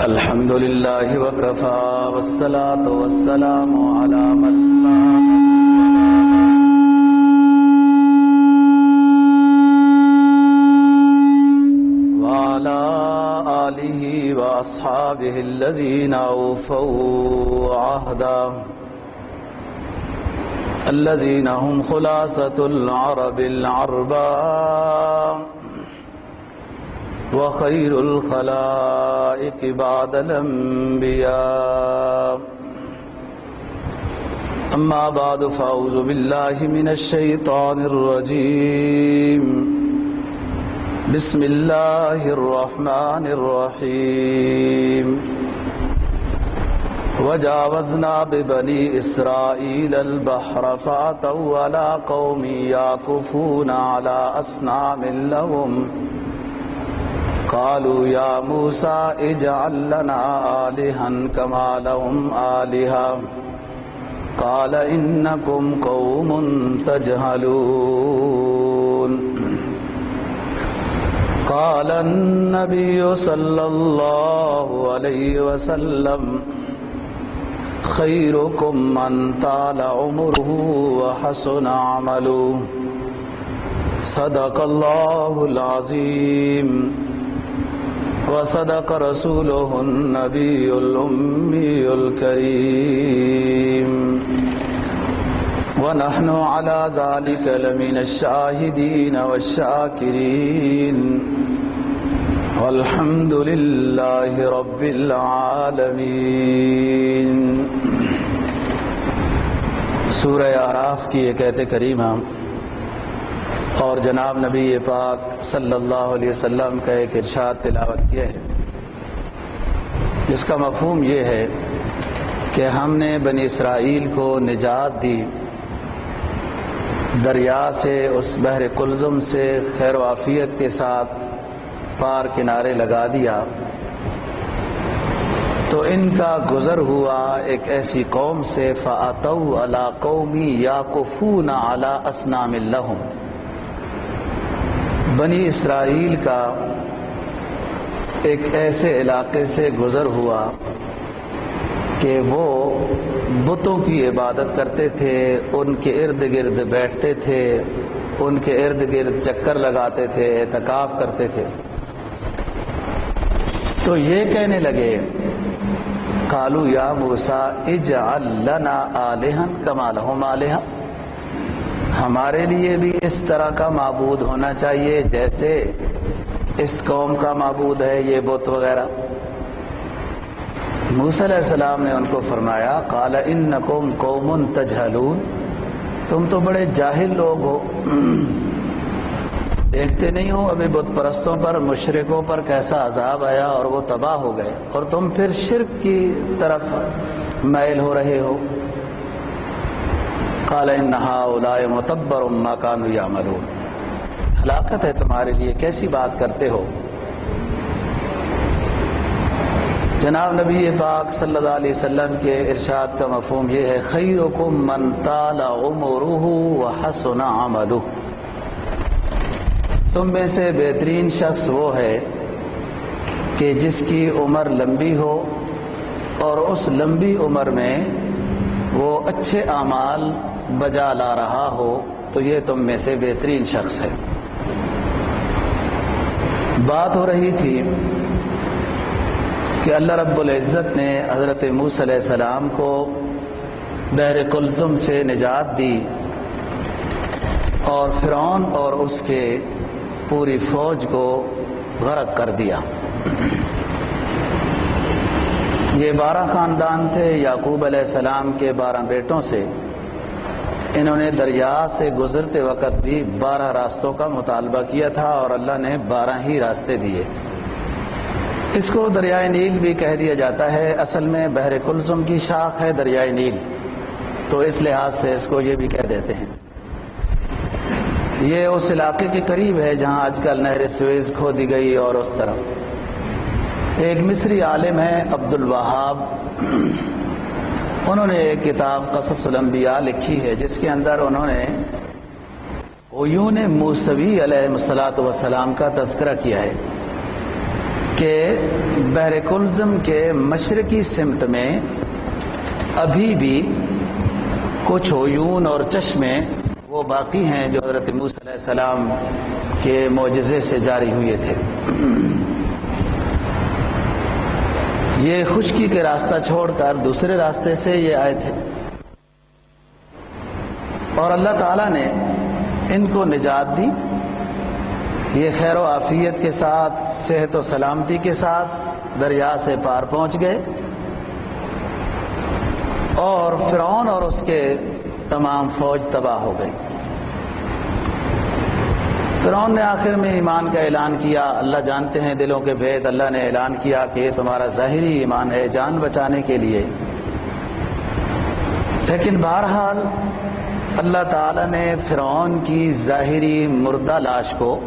الحمد لله وكفى والصلاة والسلام على من لا وعلى آله وأصحابه الذين أوفوا عهدا الذين هم خلاصة العرب العرباء وخير الخلائق بعد الأنبياء أما بعد فأعوذ بالله من الشيطان الرجيم بسم الله الرحمن الرحيم وجاوزنا ببني إسرائيل البحر فأتوا على قوم يعكفون على أصنام لهم قالوا يا موسى اجعل لنا آلهة كما لهم آلهة قال إنكم قوم تجهلون قال النبي صلى الله عليه وسلم خيركم من طال عمره وحسن عمله صدق الله العظيم وصدق رسوله النبي الأمي الكريم ونحن على ذلك لمن الشاهدين والشاكرين والحمد لله رب العالمين۔ سورہ اعراف کی ایک آیت کریمہ اور جناب نبی پاک صلی اللہ علیہ وسلم کا ایک ارشاد تلاوت کیا ہے، جس کا مفہوم یہ ہے کہ ہم نے بنی اسرائیل کو نجات دی، دریا سے، اس بحر قلزم سے خیر و عافیت کے ساتھ پار کنارے لگا دیا، تو ان کا گزر ہوا ایک ایسی قوم سے فَأَتَوْا عَلَىٰ قَوْمٍ يَعْكُفُونَ عَلَىٰ أَصْنَامٍ لَهُمْ۔ بنی اسرائیل کا ایک ایسے علاقے سے گزر ہوا کہ وہ بتوں کی عبادت کرتے تھے، ان کے ارد گرد بیٹھتے تھے، ان کے ارد گرد چکر لگاتے تھے، اعتکاف کرتے تھے۔ تو یہ کہنے لگے قالوا یا موسیٰ اجعل لنا آلہۃ کما لہم آلہۃ، ہمارے لیے بھی اس طرح کا معبود ہونا چاہیے جیسے اس قوم کا معبود ہے یہ بت وغیرہ۔ موسیٰ علیہ السلام نے ان کو فرمایا قال انکم قوم تجہلون، تم تو بڑے جاہل لوگ ہو، دیکھتے نہیں ہو ابھی بت پرستوں پر، مشرکوں پر کیسا عذاب آیا اور وہ تباہ ہو گئے، اور تم پھر شرک کی طرف میل ہو رہے ہو۔ قال ان هؤلاء متبر ما كانوا يعملون، ہلاکت ہے تمہارے لیے، کیسی بات کرتے ہو۔ جناب نبی پاک صلی اللہ علیہ وسلم کے ارشاد کا مفہوم یہ ہے خیرکم من طال عمره وحسن عمله، تم میں سے بہترین شخص وہ ہے کہ جس کی عمر لمبی ہو اور اس لمبی عمر میں وہ اچھے اعمال بجا لا رہا ہو، تو یہ تم میں سے بہترین شخص ہے۔ بات ہو رہی تھی کہ اللہ رب العزت نے حضرت موسیٰ علیہ السلام کو بحر قلزم سے نجات دی اور فرعون اور اس کے پوری فوج کو غرق کر دیا۔ یہ 12 خاندان تھے، یعقوب علیہ السلام کے 12 بیٹوں سے، انہوں نے دریا سے گزرتے وقت بھی 12 راستوں کا مطالبہ کیا تھا اور اللہ نے 12 ہی راستے دیے۔ اس کو دریائے نیل بھی کہہ دیا جاتا ہے، اصل میں بحر قلزم کی شاخ ہے دریائے نیل، تو اس لحاظ سے اس کو یہ بھی کہہ دیتے ہیں۔ یہ اس علاقے کے قریب ہے جہاں آج کل نہر سویز کھودی گئی، اور اس طرف ایک مصری عالم ہے عبد الوہاب، انہوں نے ایک کتاب قصص الانبیاء لکھی ہے جس کے اندر انہوں نے عیون موسوی علیہ الصلوۃ والسلام کا تذکرہ کیا ہے۔ کہ بحر کلزم کے مشرقی سمت میں ابھی بھی کچھ عیون اور چشمے وہ باقی ہیں جو حضرت موسیٰ علیہ السلام کے معجزے سے جاری ہوئے تھے۔ یہ خشکی کے راستہ چھوڑ کر دوسرے راستے سے یہ آئے تھے، اور اللہ تعالیٰ نے ان کو نجات دی۔ یہ خیر و عافیت کے ساتھ، صحت و سلامتی کے ساتھ دریا سے پار پہنچ گئے، اور فرعون اور اس کے تمام فوج تباہ ہو گئی۔ فرعون نے آخر میں ایمان کا اعلان کیا۔ اللہ جانتے ہیں دلوں کے بھید۔ اللہ نے اعلان کیا کہ یہ تمہارا ظاہری ایمان ہے جان بچانے کے لیے، لیکن بہرحال اللہ تعالیٰ نے فرعون کی ظاہری مردہ لاش کو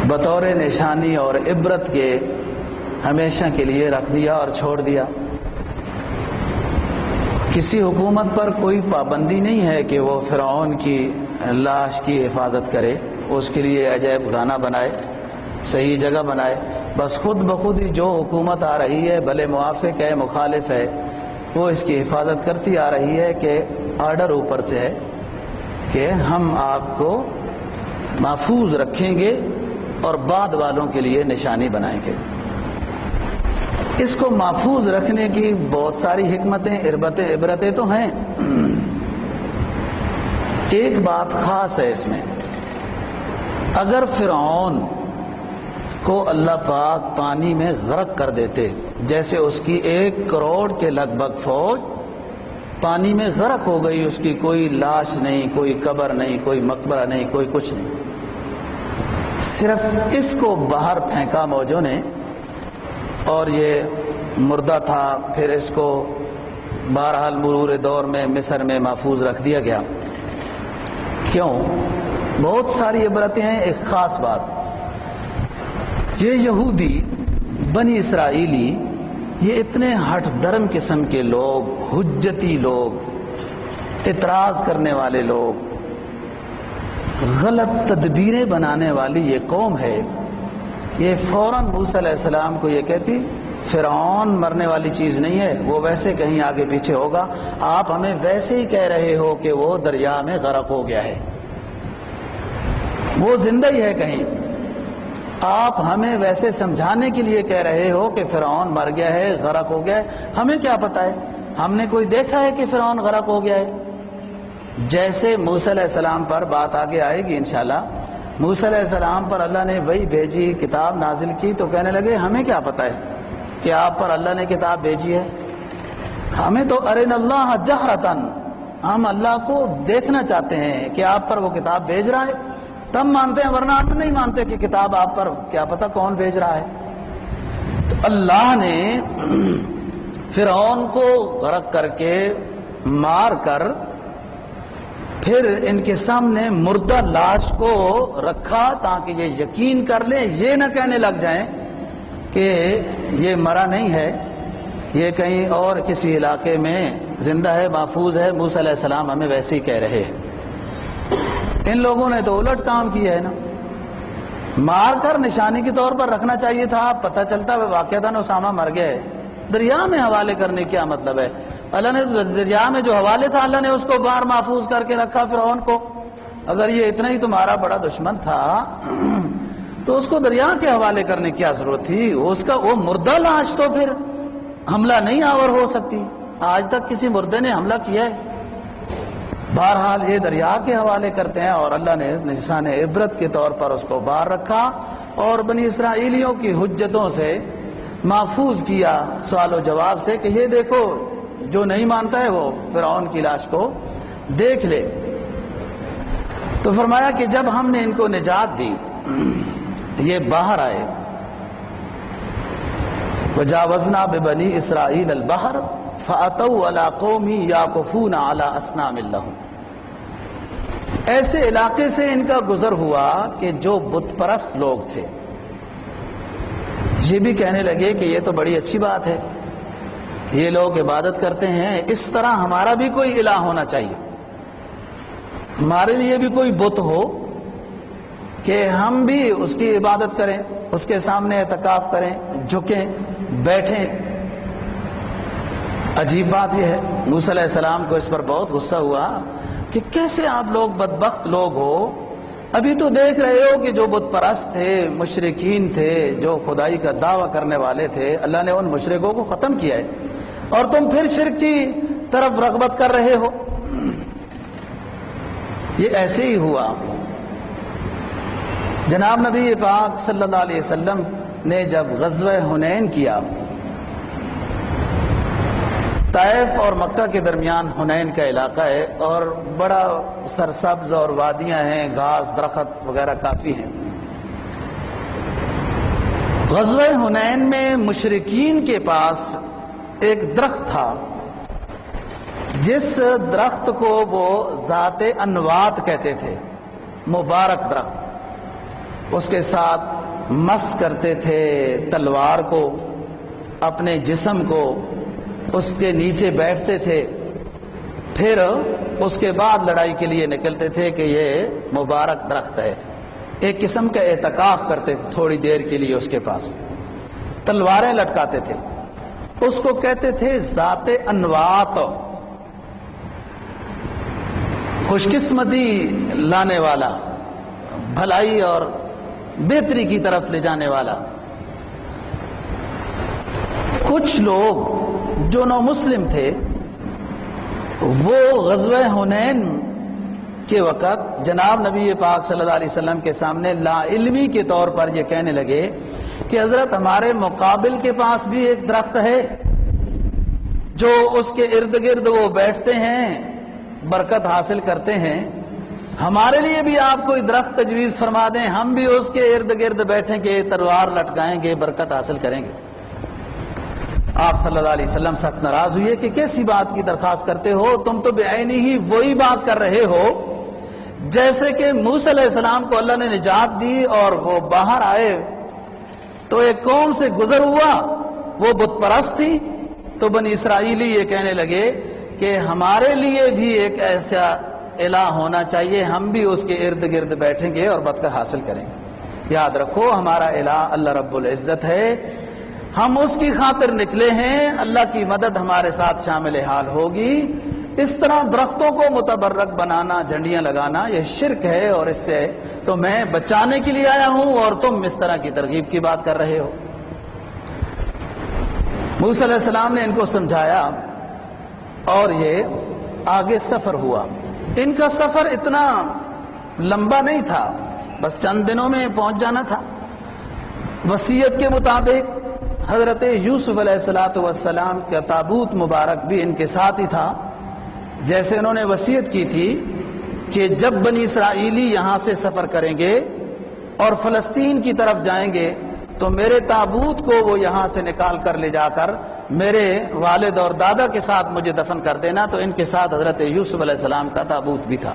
بطور نشانی اور عبرت کے ہمیشہ کے لیے رکھ دیا اور چھوڑ دیا۔ کسی حکومت پر کوئی پابندی نہیں ہے کہ وہ فرعون کی لاش کی حفاظت کرے، اس کے لیے عجائب خانہ بنائے، صحیح جگہ بنائے۔ بس خود بخود ہی جو حکومت آ رہی ہے، بھلے موافق ہے مخالف ہے، وہ اس کی حفاظت کرتی آ رہی ہے کہ آرڈر اوپر سے ہے کہ ہم آپ کو محفوظ رکھیں گے اور بعد والوں کے لیے نشانی بنائیں گے۔ اس کو محفوظ رکھنے کی بہت ساری حکمتیں، عبرتیں تو ہیں۔ ایک بات خاص ہے اس میں، اگر فرعون کو اللہ پاک پانی میں غرق کر دیتے، جیسے اس کی 1 کروڑ کے لگ بھگ فوج پانی میں غرق ہو گئی، اس کی کوئی لاش نہیں، کوئی قبر نہیں، کوئی مقبرہ نہیں، کوئی کچھ نہیں، صرف اس کو باہر پھینکا موجوں نے، اور یہ مردہ تھا، پھر اس کو بہرحال مرور دور میں مصر میں محفوظ رکھ دیا گیا۔ کیوں؟ بہت ساری عبرتیں ہیں۔ ایک خاص بات، یہ یہودی بنی اسرائیلی، یہ اتنے ہٹ درم قسم کے لوگ، حجتی لوگ، اعتراض کرنے والے لوگ، غلط تدبیریں بنانے والی یہ قوم ہے، یہ فوراً موسیٰ علیہ السلام کو یہ کہتی فرعون مرنے والی چیز نہیں ہے، وہ ویسے کہیں آگے پیچھے ہوگا، آپ ہمیں ویسے ہی کہہ رہے ہو کہ وہ دریا میں غرق ہو گیا ہے، وہ زندہ ہی ہے کہیں، آپ ہمیں ویسے سمجھانے کے لیے کہہ رہے ہو کہ فرعون مر گیا ہے، غرق ہو گیا ہے، ہمیں کیا پتہ ہے، ہم نے کوئی دیکھا ہے کہ فرعون غرق ہو گیا ہے؟ جیسے موسیٰ علیہ السلام پر بات آگے آئے گی انشاءاللہ، موسیٰ علیہ السلام پر اللہ نے وہی بھیجی، کتاب نازل کی، تو کہنے لگے ہمیں کیا پتہ ہے کہ آپ پر اللہ نے کتاب بھیجی ہے، ہمیں تو ارنا اللہ جہرتن، ہم اللہ کو دیکھنا چاہتے ہیں کہ آپ پر وہ کتاب بھیج رہا ہے، تب مانتے ہیں، ورنہ ہم نہیں مانتے کہ کتاب آپ پر کیا پتہ کون بھیج رہا ہے۔ تو اللہ نے فرعون کو غرق کر کے مار کر پھر ان کے سامنے مردہ لاش کو رکھا تاکہ یہ یقین کر لیں، یہ نہ کہنے لگ جائیں کہ یہ مرا نہیں ہے، یہ کہیں اور کسی علاقے میں زندہ ہے، محفوظ ہے، موسیٰ علیہ السلام ہمیں ویسے ہی کہہ رہے ہیں۔ ان لوگوں نے تو الٹ کام کیا ہے نا، مار کر نشانی کے طور پر رکھنا چاہیے تھا، پتہ چلتا ہے واقعتاً اسامہ مر گیا ہے، دریا میں حوالے کرنے کیا مطلب ہے؟ اللہ نے دریا میں جو حوالے تھا اللہ نے اس کو باہر محفوظ کر کے رکھا فرعون کو۔ اگر یہ اتنا ہی تمہارا بڑا دشمن تھا تو اس کو دریا کے حوالے کرنے کی کیا ضرورت تھی؟ اس کا وہ مردہ لاش تو پھر حملہ نہیں آور ہو سکتی، آج تک کسی مردے نے حملہ کیا ہے؟ بہرحال یہ دریا کے حوالے کرتے ہیں، اور اللہ نے نشان عبرت کے طور پر اس کو باہر رکھا اور بنی اسرائیلیوں کی حجتوں سے محفوظ کیا، سوال و جواب سے، کہ یہ دیکھو جو نہیں مانتا ہے وہ فرعون کی لاش کو دیکھ لے۔ تو فرمایا کہ جب ہم نے ان کو نجات دی، یہ باہر آئے، وجاوزنا ببنی اسرائیل البحر فاتوا علی قوم یعکفون علی اصنام لہم، ایسے علاقے سے ان کا گزر ہوا کہ جو بت پرست لوگ تھے، یہ بھی کہنے لگے کہ یہ تو بڑی اچھی بات ہے، یہ لوگ عبادت کرتے ہیں، اس طرح ہمارا بھی کوئی الہ ہونا چاہیے، ہمارے لیے بھی کوئی بت ہو کہ ہم بھی اس کی عبادت کریں، اس کے سامنے اعتکاف کریں، جھکیں، بیٹھیں۔ عجیب بات یہ ہے، موسیٰ علیہ السلام کو اس پر بہت غصہ ہوا کہ کیسے آپ لوگ بدبخت لوگ ہو، ابھی تو دیکھ رہے ہو کہ جو بت پرست تھے، مشرکین تھے، جو خدائی کا دعویٰ کرنے والے تھے، اللہ نے ان مشرکوں کو ختم کیا ہے، اور تم پھر شرک کی طرف رغبت کر رہے ہو۔ یہ ایسے ہی ہوا۔ جناب نبی پاک صلی اللہ علیہ وسلم نے جب غزوہ حنین کیا، طائف اور مکہ کے درمیان حنین کا علاقہ ہے اور بڑا سرسبز اور وادیاں ہیں، گھاس درخت وغیرہ کافی ہیں۔ غزوہ حنین میں مشرکین کے پاس ایک درخت تھا جس درخت کو وہ ذات انوات کہتے تھے، مبارک درخت۔ اس کے ساتھ مس کرتے تھے تلوار کو، اپنے جسم کو، اس کے نیچے بیٹھتے تھے، پھر اس کے بعد لڑائی کے لیے نکلتے تھے کہ یہ مبارک درخت ہے۔ ایک قسم کا اعتکاف کرتے تھے تھوڑی دیر کے لیے، اس کے پاس تلواریں لٹکاتے تھے۔ اس کو کہتے تھے ذات انوات، خوش قسمتی لانے والا، بھلائی اور بہتری کی طرف لے جانے والا۔ کچھ لوگ جو نو مسلم تھے وہ غزوہ حنین کے وقت جناب نبی پاک صلی اللہ علیہ وسلم کے سامنے لا علمی کے طور پر یہ کہنے لگے کہ حضرت ہمارے مقابل کے پاس بھی ایک درخت ہے جو اس کے ارد گرد وہ بیٹھتے ہیں، برکت حاصل کرتے ہیں، ہمارے لیے بھی آپ کوئی درخت تجویز فرما دیں، ہم بھی اس کے ارد گرد بیٹھیں گے، تلوار لٹکائیں گے، برکت حاصل کریں گے۔ آپ صلی اللہ علیہ وسلم سخت ناراض ہوئے کہ کیسی بات کی درخواست کرتے ہو، تم تو بعینی ہی وہی بات کر رہے ہو جیسے کہ موسیٰ علیہ السلام کو اللہ نے نجات دی اور وہ باہر آئے تو ایک قوم سے گزر ہوا، وہ بت پرست تھی، تو بنی اسرائیلی یہ کہنے لگے کہ ہمارے لیے بھی ایک ایسا الہ ہونا چاہیے، ہم بھی اس کے ارد گرد بیٹھیں گے اور برکت حاصل کریں گے۔ یاد رکھو ہمارا الہ اللہ رب العزت ہے، ہم اس کی خاطر نکلے ہیں، اللہ کی مدد ہمارے ساتھ شامل حال ہوگی۔ اس طرح درختوں کو متبرک بنانا، جھنڈیاں لگانا، یہ شرک ہے، اور اس سے تو میں بچانے کے لیے آیا ہوں اور تم اس طرح کی ترغیب کی بات کر رہے ہو۔ موسیٰ علیہ السلام نے ان کو سمجھایا اور یہ آگے سفر ہوا۔ ان کا سفر اتنا لمبا نہیں تھا، بس چند دنوں میں پہنچ جانا تھا۔ وصیت کے مطابق حضرت یوسف علیہ السلام کا تابوت مبارک بھی ان کے ساتھ ہی تھا، جیسے انہوں نے وصیت کی تھی کہ جب بنی اسرائیلی یہاں سے سفر کریں گے اور فلسطین کی طرف جائیں گے تو میرے تابوت کو وہ یہاں سے نکال کر لے جا کر میرے والد اور دادا کے ساتھ مجھے دفن کر دینا۔ تو ان کے ساتھ حضرت یوسف علیہ السلام کا تابوت بھی تھا،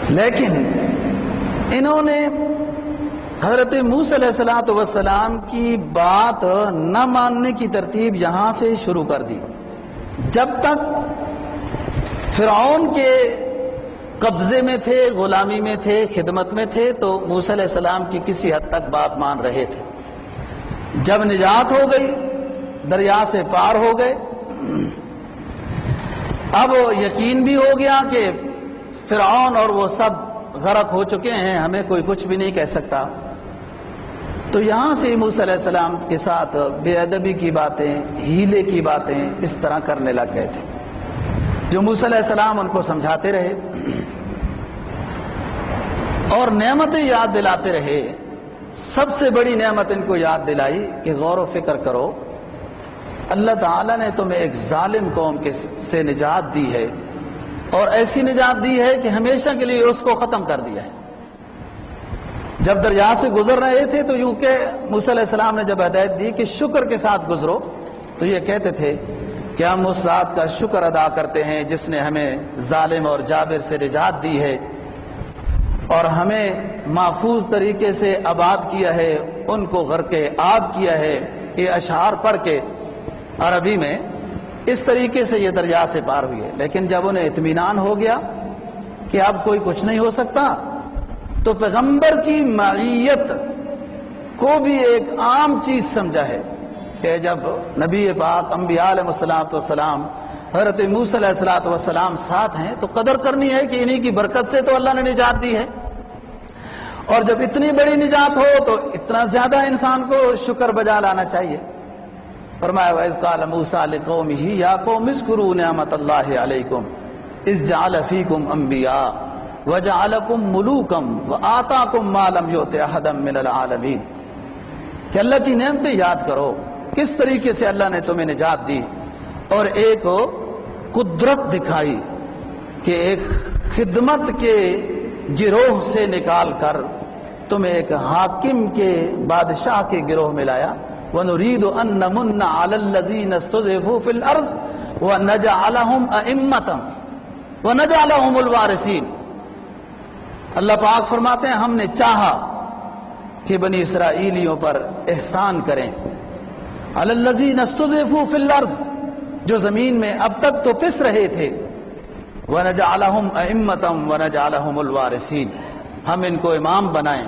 لیکن انہوں نے حضرت موسیٰ علیہ السلام کی بات نہ ماننے کی ترتیب یہاں سے شروع کر دی۔ جب تک فرعون کے قبضے میں تھے، غلامی میں تھے، خدمت میں تھے، تو موسیٰ علیہ السلام کی کسی حد تک بات مان رہے تھے۔ جب نجات ہو گئی، دریا سے پار ہو گئے، اب یقین بھی ہو گیا کہ فرعون اور وہ سب غرق ہو چکے ہیں، ہمیں کوئی کچھ بھی نہیں کہہ سکتا، تو یہاں سے موسیٰ علیہ السلام کے ساتھ بے ادبی کی باتیں، ہیلے کی باتیں اس طرح کرنے لگ گئے تھے، جو موسیٰ علیہ السلام ان کو سمجھاتے رہے اور نعمتیں یاد دلاتے رہے۔ سب سے بڑی نعمت ان کو یاد دلائی کہ غور و فکر کرو، اللہ تعالیٰ نے تمہیں ایک ظالم قوم سے نجات دی ہے، اور ایسی نجات دی ہے کہ ہمیشہ کے لیے اس کو ختم کر دیا ہے۔ جب دریا سے گزر رہے تھے تو یوں کہ موسیٰ علیہ السلام نے جب ہدایت دی کہ شکر کے ساتھ گزرو، تو یہ کہتے تھے کہ ہم اس ذات کا شکر ادا کرتے ہیں جس نے ہمیں ظالم اور جابر سے نجات دی ہے اور ہمیں محفوظ طریقے سے آباد کیا ہے، ان کو غرق آب کیا ہے۔ یہ اشعار پڑھ کے عربی میں اس طریقے سے یہ دریا سے پار ہوئے، لیکن جب انہیں اطمینان ہو گیا کہ اب کوئی کچھ نہیں ہو سکتا، تو پیغمبر کی معیت کو بھی ایک عام چیز سمجھا ہے کہ جب نبی پاک انبیاء علیہ السلام حضرت موسیٰ علیہ السلام ساتھ ہیں تو قدر کرنی ہے کہ انہی کی برکت سے تو اللہ نے نجات دی ہے، اور جب اتنی بڑی نجات ہو تو اتنا زیادہ انسان کو شکر بجا لانا چاہیے۔ فرمایا وَإِذْ قَالَ مُوسَىٰ لِقَوْمِهِ يَا قَوْمِ اذْكُرُوا نِعْمَتَ اللَّهِ عَلَيْكُمْ إِذْ جَعَلَ فِيكُمْ أَنْبِيَاءَ وَجَعَلَكُمْ مُلُوكًا وَآتَاكُمْ مَا لَمْ يُؤْتِ أَحَدًا مِّنَ الْعَالَمِينَ کہ اللہ کی نعمتیں یاد کرو، کس طریقے سے اللہ نے تمہیں نجات دی اور ایک قدرت دکھائی کہ ایک خدمت کے گروہ سے نکال کر تمہیں ایک حاکم کے بادشاہ کے گروہ میں لایا۔ وَنُرِيدُ أَن نَّمُنَّ عَلَى الَّذِينَ اسْتُضْعِفُوا فِي الْأَرْضِ وَنَجْعَلَهُمْ أَئِمَّةً وَنَجْعَلَهُمُ الْوَارِثِينَ۔ اللہ پاک فرماتے ہیں ہم نے چاہا کہ بنی اسرائیلیوں پر احسان کریں، عَلَى الَّذِينَ اسْتُضْعِفُوا فِي الْأَرْضِ جو زمین میں اب تک تو پس رہے تھے، وَنَجْعَلَهُمْ أَئِمَّةً وَنَجْعَلَهُمُ الْوَارِثِينَ ہم ان کو امام بنائیں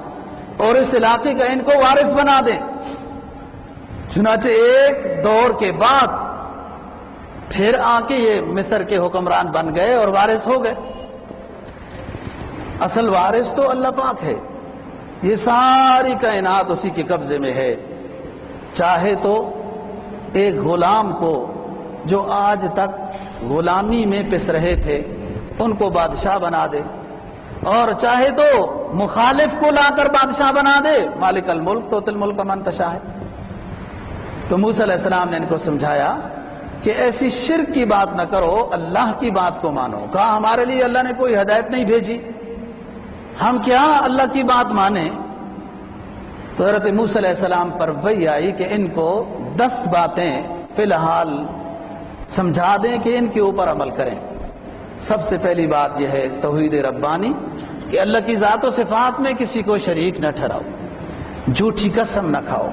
اور اس علاقے کا ان کو وارث بنا دیں۔ چنانچہ ایک دور کے بعد پھر آ کے یہ مصر کے حکمران بن گئے اور وارث ہو گئے۔ اصل وارث تو اللہ پاک ہے، یہ ساری کائنات اسی کے قبضے میں ہے۔ چاہے تو ایک غلام کو جو آج تک غلامی میں پس رہے تھے ان کو بادشاہ بنا دے، اور چاہے تو مخالف کو لا کر بادشاہ بنا دے۔ مالک الملک تو تل ملک من تشاء ہے۔ تو موسیٰ علیہ السلام نے ان کو سمجھایا کہ ایسی شرک کی بات نہ کرو، اللہ کی بات کو مانو۔ کہا ہمارے لیے اللہ نے کوئی ہدایت نہیں بھیجی، ہم کیا اللہ کی بات مانیں؟ تو حضرت موسیٰ علیہ السلام پر وحی آئی کہ ان کو 10 باتیں فی الحال سمجھا دیں کہ ان کے اوپر عمل کریں۔ سب سے پہلی بات یہ ہے توحید ربانی، کہ اللہ کی ذات و صفات میں کسی کو شریک نہ ٹھہراؤ، جھوٹی قسم نہ کھاؤ،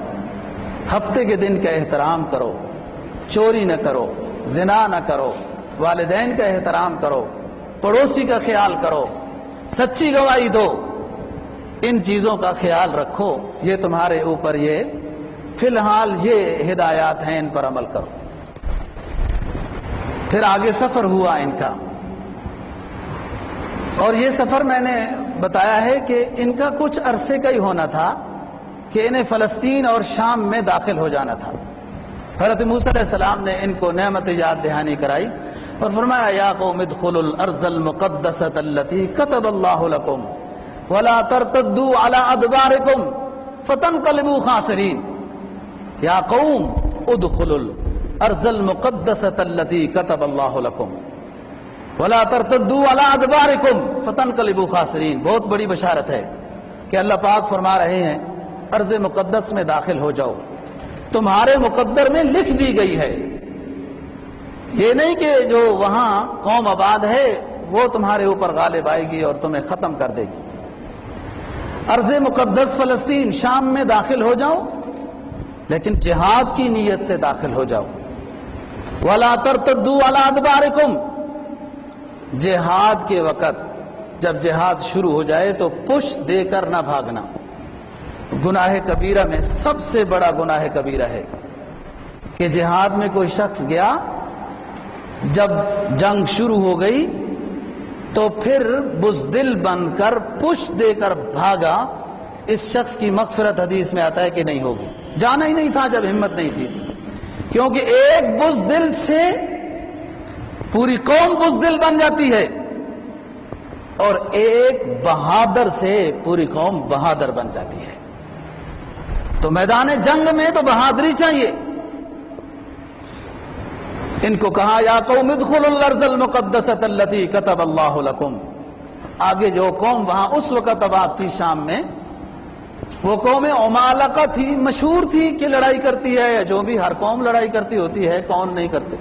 ہفتے کے دن کا احترام کرو، چوری نہ کرو، زنا نہ کرو، والدین کا احترام کرو، پڑوسی کا خیال کرو، سچی گواہی دو، ان چیزوں کا خیال رکھو۔ یہ تمہارے اوپر یہ فی الحال یہ ہدایات ہیں، ان پر عمل کرو۔ پھر آگے سفر ہوا ان کا، اور یہ سفر میں نے بتایا ہے کہ ان کا کچھ عرصے کا ہی ہونا تھا کہ انہیں فلسطین اور شام میں داخل ہو جانا تھا۔ حضرت موسیٰ علیہ السلام نے ان کو نعمت یاد دہانی کرائی اور فرمایا یا قوم ادخلوا الارض المقدسۃ التي كتب اللہ لکم ولا ترتدوا على ادبارکم فتنقلبوا خاسرین۔ یا قوم ادخلوا الارض المقدسۃ التي كتب اللہ لکم ولا ترتدوا على ادبارکم فتنقلبوا خاسرین۔ بہت بڑی بشارت ہے کہ اللہ پاک فرما رہے ہیں ارض مقدس میں داخل ہو جاؤ، تمہارے مقدر میں لکھ دی گئی ہے۔ یہ نہیں کہ جو وہاں قوم آباد ہے وہ تمہارے اوپر غالب آئے گی اور تمہیں ختم کر دے گی۔ ارض مقدس فلسطین شام میں داخل ہو جاؤ، لیکن جہاد کی نیت سے داخل ہو جاؤ۔ وَلَا تَرْتَدُّوا عَلَىٰ أَدْبَارِكُمْ جہاد کے وقت جب جہاد شروع ہو جائے تو پشت دے کر نہ بھاگنا۔ گناہ کبیرہ میں سب سے بڑا گناہ کبیرہ ہے کہ جہاد میں کوئی شخص گیا، جب جنگ شروع ہو گئی تو پھر بزدل بن کر پشت دے کر بھاگا، اس شخص کی مغفرت حدیث میں آتا ہے کہ نہیں ہوگی۔ جانا ہی نہیں تھا جب ہمت نہیں تھی، کیونکہ ایک بزدل سے پوری قوم بزدل بن جاتی ہے اور ایک بہادر سے پوری قوم بہادر بن جاتی ہے۔ تو میدان جنگ میں تو بہادری چاہیے۔ ان کو کہا یا قوم ادخلوا الارض المقدسۃ التي كتب اللہ لکم۔ آگے جو قوم وہاں اس وقت آباد تھی شام میں، وہ قوم عمالقہ تھی، مشہور تھی کہ لڑائی کرتی ہے، جو بھی ہر قوم لڑائی کرتی ہوتی ہے، کون نہیں کرتے۔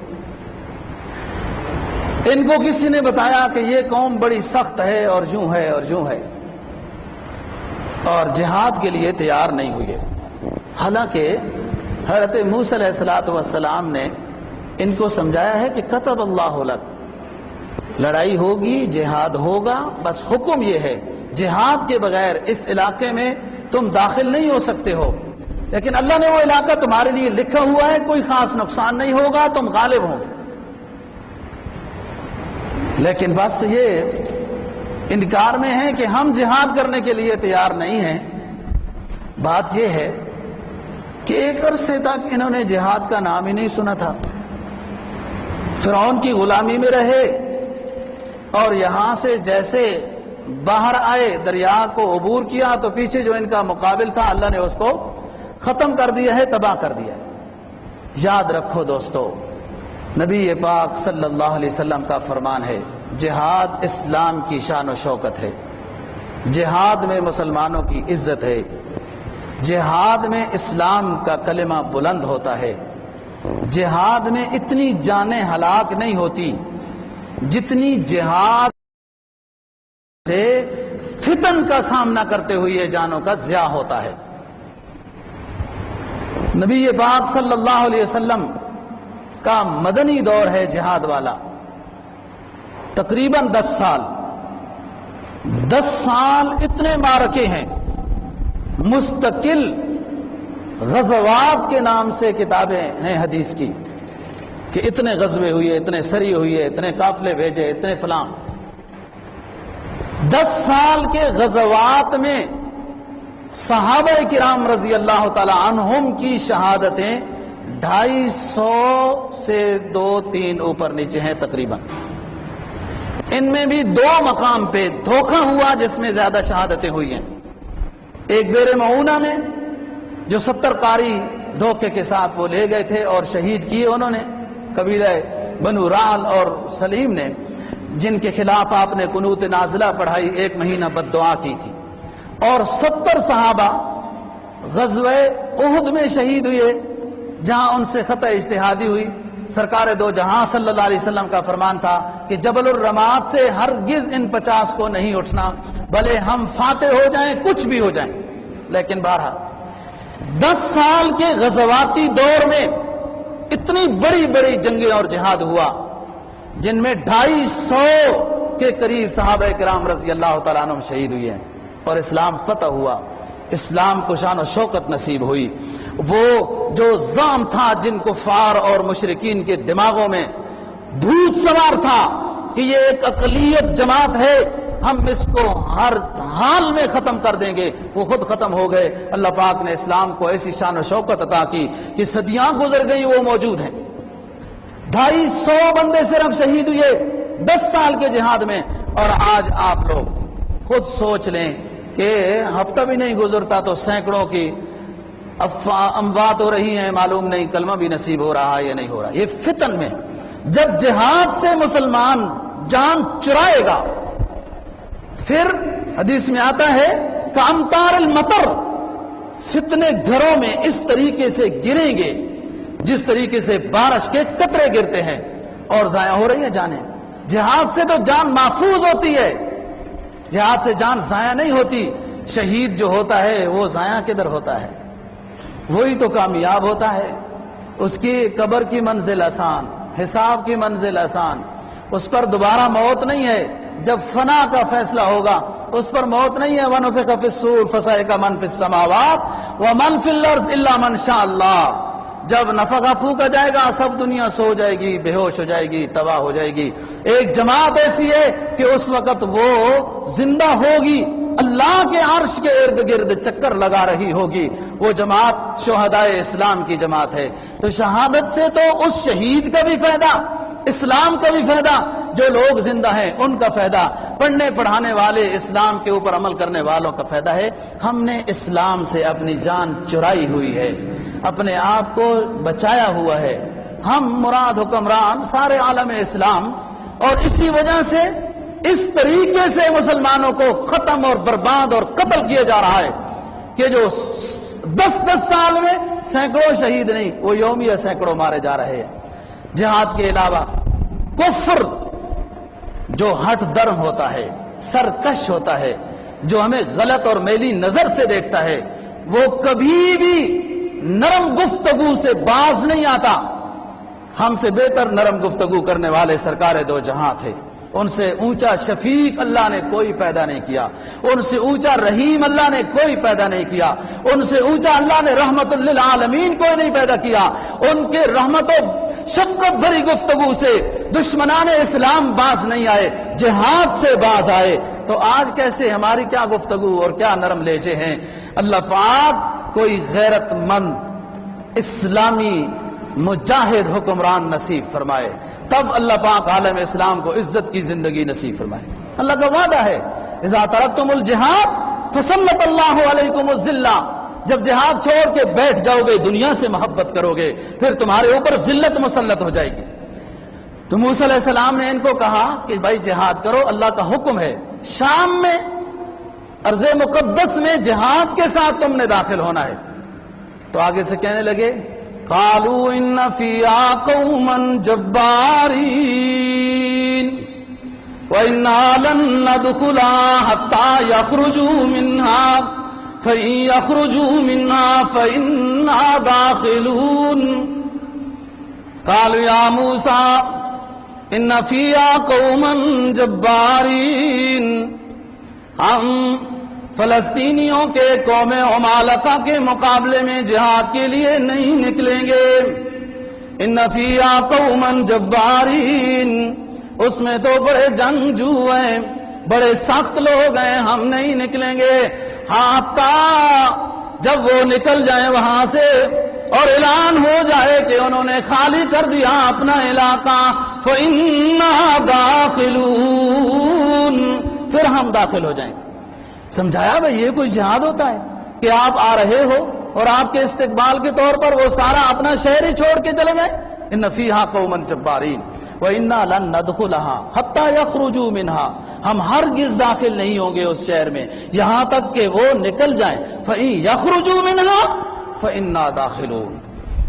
ان کو کسی نے بتایا کہ یہ قوم بڑی سخت ہے اور یوں ہے اور یوں ہے، اور جہاد کے لیے تیار نہیں ہوئے۔ حالانکہ حضرت موسیٰ علیہ السلام نے ان کو سمجھایا ہے کہ کتب اللہ لک، لڑائی ہوگی، جہاد ہوگا، بس حکم یہ ہے جہاد کے بغیر اس علاقے میں تم داخل نہیں ہو سکتے ہو، لیکن اللہ نے وہ علاقہ تمہارے لیے لکھا ہوا ہے، کوئی خاص نقصان نہیں ہوگا، تم غالب ہوں گے۔ لیکن بس یہ انکار میں ہے کہ ہم جہاد کرنے کے لیے تیار نہیں ہیں۔ بات یہ ہے کہ ایک عرصے تک انہوں نے جہاد کا نام ہی نہیں سنا تھا، فرعون کی غلامی میں رہے، اور یہاں سے جیسے باہر آئے دریا کو عبور کیا تو پیچھے جو ان کا مقابل تھا اللہ نے اس کو ختم کر دیا ہے، تباہ کر دیا ہے۔ یاد رکھو دوستو، نبی پاک صلی اللہ علیہ وسلم کا فرمان ہے، جہاد اسلام کی شان و شوکت ہے، جہاد میں مسلمانوں کی عزت ہے، جہاد میں اسلام کا کلمہ بلند ہوتا ہے، جہاد میں اتنی جانیں ہلاک نہیں ہوتی جتنی جہاد سے فتن کا سامنا کرتے ہوئے جانوں کا ضیاع ہوتا ہے۔ نبی پاک صلی اللہ علیہ وسلم کا مدنی دور ہے جہاد والا، تقریباً 10 سال۔ 10 سال اتنے معرکے ہیں، مستقل غزوات کے نام سے کتابیں ہیں حدیث کی کہ اتنے غزوے ہوئے، اتنے سری ہوئے، اتنے قافلے بھیجے، اتنے فلاں۔ 10 سال کے غزوات میں صحابہ کرام رضی اللہ تعالی عنہم کی شہادتیں 250 سے 2-3 اوپر نیچے ہیں تقریباً۔ ان میں بھی 2 مقام پہ دھوکہ ہوا جس میں زیادہ شہادتیں ہوئی ہیں۔ ایک بیر معونہ میں جو 70 قاری دھوکے کے ساتھ وہ لے گئے تھے اور شہید کیے انہوں نے، قبیلہ بنو رعل اور سلیم نے، جن کے خلاف آپ نے قنوت نازلہ پڑھائی، 1 مہینہ بد دعا کی تھی، اور 70 صحابہ غزوہ احد میں شہید ہوئے جہاں ان سے خطا اجتہادی ہوئی۔ سرکار دو جہاں صلی اللہ علیہ وسلم کا فرمان تھا کہ جبل الرمات سے ہرگز ان 50 کو نہیں اٹھنا، بھلے ہم فاتح ہو جائیں، کچھ بھی ہو جائیں۔ لیکن بہرحال 10 سال کے غزواتی دور میں اتنی بڑی بڑی جنگیں اور جہاد ہوا جن میں 250 کے قریب صحابہ کرام رضی اللہ تعالیٰ عنہم شہید ہوئے ہیں، اور اسلام فتح ہوا، اسلام کو شان و شوکت نصیب ہوئی۔ وہ جو زام تھا جن کفار اور مشرکین کے دماغوں میں بھوت سوار تھا کہ یہ ایک اقلیت جماعت ہے، ہم اس کو ہر حال میں ختم کر دیں گے، وہ خود ختم ہو گئے۔ اللہ پاک نے اسلام کو ایسی شان و شوکت عطا کی کہ صدیاں گزر گئی وہ موجود ہیں۔ 250 بندے صرف شہید ہوئے 10 سال کے جہاد میں، اور آج آپ لوگ خود سوچ لیں کہ ہفتہ بھی نہیں گزرتا تو سینکڑوں کی اموات ہو رہی ہیں، معلوم نہیں کلمہ بھی نصیب ہو رہا ہے یا نہیں ہو رہا۔ یہ فتن میں جب جہاد سے مسلمان جان چرائے گا، پھر حدیث میں آتا ہے کامطار المطر، فتنے گھروں میں اس طریقے سے گریں گے جس طریقے سے بارش کے قطرے گرتے ہیں، اور ضائع ہو رہی ہیں جانیں۔ جہاد سے تو جان محفوظ ہوتی ہے، جہاد سے جان ضائع نہیں ہوتی۔ شہید جو ہوتا ہے وہ ضائع کدھر ہوتا ہے؟ وہی تو کامیاب ہوتا ہے۔ اس کی قبر کی منزل آسان، حساب کی منزل آسان، اس پر دوبارہ موت نہیں ہے۔ جب فنا کا فیصلہ ہوگا اس پر موت نہیں ہے۔ وَنُفِخَ فِي الصُّورِ فَصَعِقَ مَن فِي السَّمَاوَاتِ وَمَن فِي الْأَرْضِ إِلَّا مَن شَاءَ اللَّهُ۔ جب نفخہ پھونکا جائے گا سب دنیا سو جائے گی، بے ہوش ہو جائے گی، تباہ ہو جائے گی۔ ایک جماعت ایسی ہے کہ اس وقت وہ زندہ ہوگی، اللہ کے عرش کے ارد گرد چکر لگا رہی ہوگی۔ وہ جماعت شہدائے اسلام کی جماعت ہے۔ تو شہادت سے تو اس شہید کا بھی فائدہ، اسلام کا بھی فائدہ، جو لوگ زندہ ہیں ان کا فائدہ، پڑھنے پڑھانے والے اسلام کے اوپر عمل کرنے والوں کا فائدہ ہے۔ ہم نے اسلام سے اپنی جان چرائی ہوئی ہے، اپنے آپ کو بچایا ہوا ہے۔ ہم مراد حکمران سارے عالم اسلام، اور اسی وجہ سے اس طریقے سے مسلمانوں کو ختم اور برباد اور قتل کیا جا رہا ہے کہ جو 10 سال میں سینکڑوں شہید نہیں، وہ یومیہ سینکڑوں مارے جا رہے ہیں۔ جہاد کے علاوہ کفر جو ہٹ درم ہوتا ہے، سرکش ہوتا ہے، جو ہمیں غلط اور میلی نظر سے دیکھتا ہے، وہ کبھی بھی نرم گفتگو سے باز نہیں آتا۔ ہم سے بہتر نرم گفتگو کرنے والے سرکار دو جہاں تھے، ان سے اونچا شفیق اللہ نے کوئی پیدا نہیں کیا، ان سے اونچا رحیم اللہ نے کوئی پیدا نہیں کیا، ان سے اونچا اللہ نے رحمت للعالمین کوئی نہیں پیدا کیا۔ ان کے رحمت و شفقت بھری گفتگو سے دشمنان اسلام باز نہیں آئے، جہاد سے باز آئے۔ تو آج کیسے ہماری کیا گفتگو اور کیا نرم لہجے ہیں۔ اللہ پاک کوئی غیرت مند اسلامی مجاہد حکمران نصیب فرمائے، تب اللہ پاک عالم اسلام کو عزت کی زندگی نصیب فرمائے۔ اللہ کا وعدہ ہے اذا ترکتم الجہاد فسلط اللہ علیکم الذلہ، جب جہاد چھوڑ کے بیٹھ جاؤ گے، دنیا سے محبت کرو گے، پھر تمہارے اوپر ذلت مسلط ہو جائے گی۔ تو موسیٰ علیہ السلام نے ان کو کہا کہ بھائی جہاد کرو، اللہ کا حکم ہے، شام میں ارض مقدس میں جہاد کے ساتھ تم نے داخل ہونا ہے۔ تو آگے سے کہنے لگے قالوا ان فیہا قوما جبارین وَإِنَّا لَن نَّدْخُلَهَا حَتَّى يَخْرُجُوا مِنْهَا فَإِن يَخْرُجُوا مِنْهَا فَإِنَّا دَاخِلُونَ قَالُوا يَا مُوسَىٰ إِنَّ فِيهَا قَوْمًا جَبَّارِينَ، ہم فلسطینیوں کے قوم عمالقہ کے مقابلے میں جہاد کے لیے نہیں نکلیں گے۔ ان فیہا قوما جبارین، اس میں تو بڑے جنگجو ہیں، بڑے سخت لوگ ہیں، ہم نہیں نکلیں گے حتیٰ جب وہ نکل جائیں وہاں سے اور اعلان ہو جائے کہ انہوں نے خالی کر دیا اپنا علاقہ، فَإِنَّا دَاخِلُونَ، پھر ہم داخل ہو جائیں گے۔ سمجھایا بھئی یہ کوئی جہاد ہوتا ہے کہ آپ آ رہے ہو اور آپ کے استقبال کے طور پر وہ سارا اپنا شہر ہی چھوڑ کے چلے جائیں۔ ان فیہا قوما جبارین وَإِنَّا لَن نَّدْخُلَهَا حَتَّى يَخْرُجُوا مِنْهَا، ہم ہرگز داخل نہیں ہوں گے اس شہر میں یہاں تک کہ وہ نکل جائیں۔ فَإِن يَخْرُجُوا مِنْهَا فَإِنَّا دَاخِلُونَ،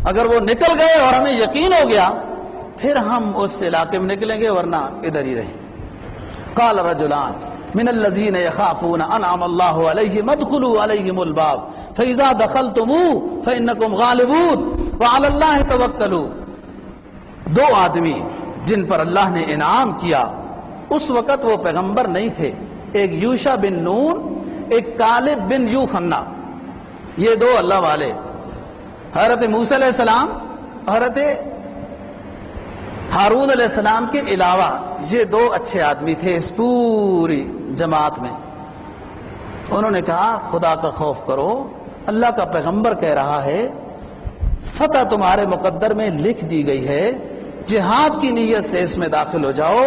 اگر وہ نکل گئے اور ہمیں یقین ہو گیا پھر ہم اس علاقے میں نکلیں گے، ورنہ ادھر ہی رہیں۔ قال رجلان من الذين يخافون انعم الله عليهم ادخلوا عليهم الباب فاذا دخلتموه فانكم غالبون وعلى الله توکلوا، دو آدمی جن پر اللہ نے انعام کیا، اس وقت وہ پیغمبر نہیں تھے، ایک یوشع بن نون، ایک کالب بن یوحنا، یہ دو اللہ والے، حضرت موسیٰ علیہ السلام، حضرت ہارون علیہ السلام کے علاوہ یہ دو اچھے آدمی تھے اس پوری جماعت میں۔ انہوں نے کہا خدا کا خوف کرو، اللہ کا پیغمبر کہہ رہا ہے فتح تمہارے مقدر میں لکھ دی گئی ہے، جہاد کی نیت سے اس میں داخل ہو جاؤ،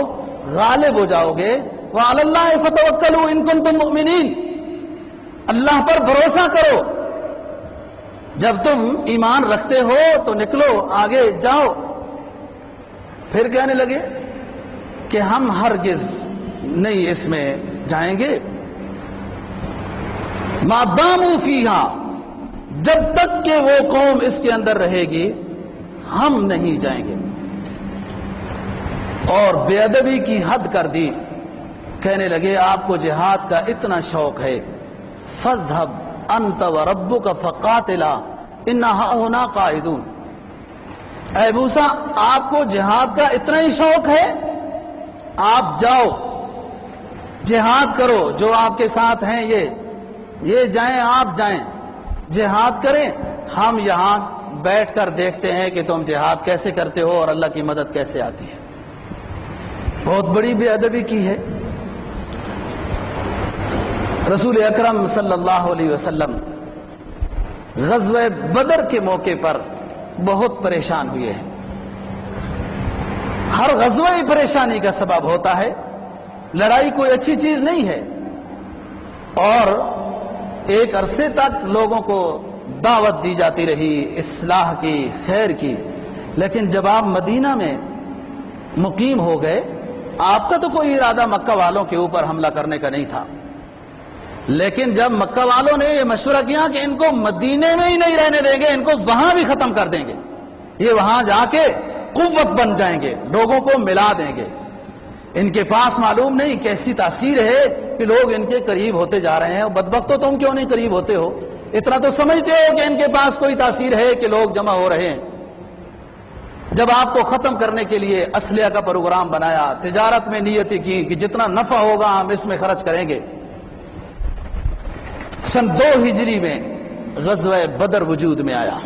غالب ہو جاؤ گے۔ وعلی اللہ فتوکلوا ان کنتم مؤمنین، اللہ پر بھروسہ کرو، جب تم ایمان رکھتے ہو تو نکلو، آگے جاؤ۔ پھر کہنے لگے کہ ہم ہرگز نہیں اس میں جائیں گے، ما داموا فیہا، جب تک کہ وہ قوم اس کے اندر رہے گی ہم نہیں جائیں گے۔ اور بے ادبی کی حد کر دی، کہنے لگے آپ کو جہاد کا اتنا شوق ہے، فَاذْهَبْ أَنْتَ وَرَبُّكَ فَقَاتِلَا إِنَّا هَؤُنَا قَاعِدُونَ، اے موسیٰ آپ کو جہاد کا اتنا ہی شوق ہے، آپ جاؤ جہاد کرو، جو آپ کے ساتھ ہیں یہ جائیں، آپ جائیں جہاد کریں، ہم یہاں بیٹھ کر دیکھتے ہیں کہ تم جہاد کیسے کرتے ہو اور اللہ کی مدد کیسے آتی ہے۔ بہت بڑی بے ادبی کی ہے۔ رسول اکرم صلی اللہ علیہ وسلم غزوہ بدر کے موقع پر بہت پریشان ہوئے ہیں۔ ہر غزوہ ہی پریشانی کا سبب ہوتا ہے، لڑائی کوئی اچھی چیز نہیں ہے، اور ایک عرصے تک لوگوں کو دعوت دی جاتی رہی اصلاح کی، خیر کی، لیکن جب آپ مدینہ میں مقیم ہو گئے، آپ کا تو کوئی ارادہ مکہ والوں کے اوپر حملہ کرنے کا نہیں تھا، لیکن جب مکہ والوں نے یہ مشورہ کیا کہ ان کو مدینے میں ہی نہیں رہنے دیں گے، ان کو وہاں بھی ختم کر دیں گے، یہ وہاں جا کے قوت بن جائیں گے، لوگوں کو ملا دیں گے، ان کے پاس معلوم نہیں کیسی تاثیر ہے کہ لوگ ان کے قریب ہوتے جا رہے ہیں، اور بدبختو تم کیوں نہیں قریب ہوتے ہو، اتنا تو سمجھتے ہو کہ ان کے پاس کوئی تاثیر ہے کہ لوگ جمع ہو رہے ہیں۔ جب آپ کو ختم کرنے کے لیے اسلحہ کا پروگرام بنایا، تجارت میں نیتیں کی کہ جتنا نفع ہوگا ہم اس میں خرچ کریں گے، سن 2 ہجری میں غزوہ بدر وجود میں آیا،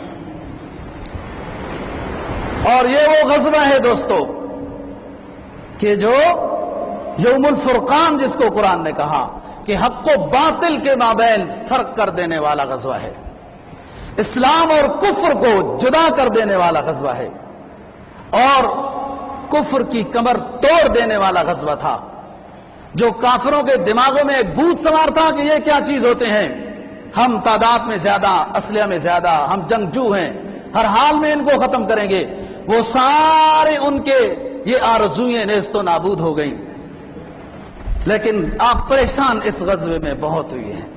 اور یہ وہ غزوہ ہے دوستو کہ جو یوم الفرقان جس کو قرآن نے کہا کہ حق و باطل کے مابین فرق کر دینے والا غزوہ ہے، اسلام اور کفر کو جدا کر دینے والا غزوہ ہے، اور کفر کی کمر توڑ دینے والا غزوہ تھا، جو کافروں کے دماغوں میں ایک بھوت سوار تھا کہ یہ کیا چیز ہوتے ہیں، ہم تعداد میں زیادہ، اسلحہ میں زیادہ، ہم جنگجو ہیں، ہر حال میں ان کو ختم کریں گے، وہ سارے ان کے یہ آرزوئیں نیست و نابود ہو گئیں۔ لیکن آپ پریشان اس غزوے میں بہت ہوئے ہیں،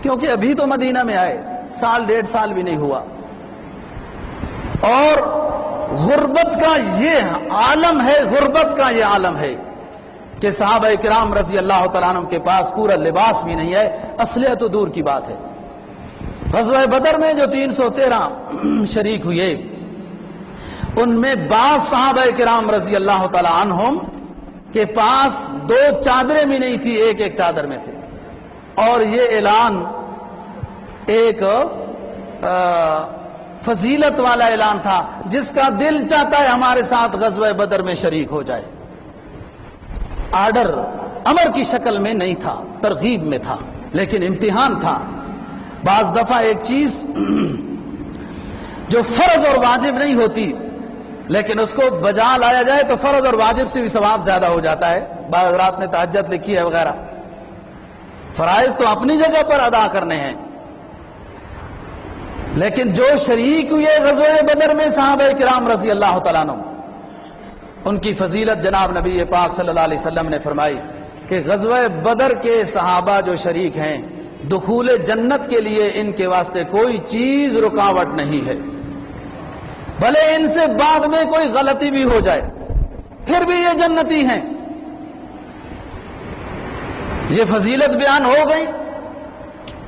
کیونکہ ابھی تو مدینہ میں آئے، 1.5 سال بھی نہیں ہوا، اور غربت کا یہ عالم ہے، غربت کا یہ عالم ہے کہ صحابہ کرام رضی اللہ تعالیٰ عنہ کے پاس پورا لباس بھی نہیں ہے، اسلحہ تو دور کی بات ہے۔ غزوہ بدر میں جو 313 شریک ہوئے، ان میں بعض صحابہ کرام رضی اللہ تعالیٰ عنہم کے پاس 2 چادریں بھی نہیں تھی، ایک چادر میں تھے، اور یہ اعلان ایک فضیلت والا اعلان تھا، جس کا دل چاہتا ہے ہمارے ساتھ غزوہ بدر میں شریک ہو جائے۔ آرڈر امر کی شکل میں نہیں تھا، ترغیب میں تھا، لیکن امتحان تھا۔ بعض دفعہ ایک چیز جو فرض اور واجب نہیں ہوتی، لیکن اس کو بجا لایا جائے تو فرض اور واجب سے بھی ثواب زیادہ ہو جاتا ہے۔ بعض رات نے تہجد لکھی ہے وغیرہ، فرائض تو اپنی جگہ پر ادا کرنے ہیں، لیکن جو شریک ہوئے غزوہ بدر میں صحابہ کرام رضی اللہ تعالیٰ عنہ، ان کی فضیلت جناب نبی پاک صلی اللہ علیہ وسلم نے فرمائی کہ غزوہ بدر کے صحابہ جو شریک ہیں، دخول جنت کے لیے ان کے واسطے کوئی چیز رکاوٹ نہیں ہے، بھلے ان سے بعد میں کوئی غلطی بھی ہو جائے پھر بھی یہ جنتی ہیں۔ یہ فضیلت بیان ہو گئی،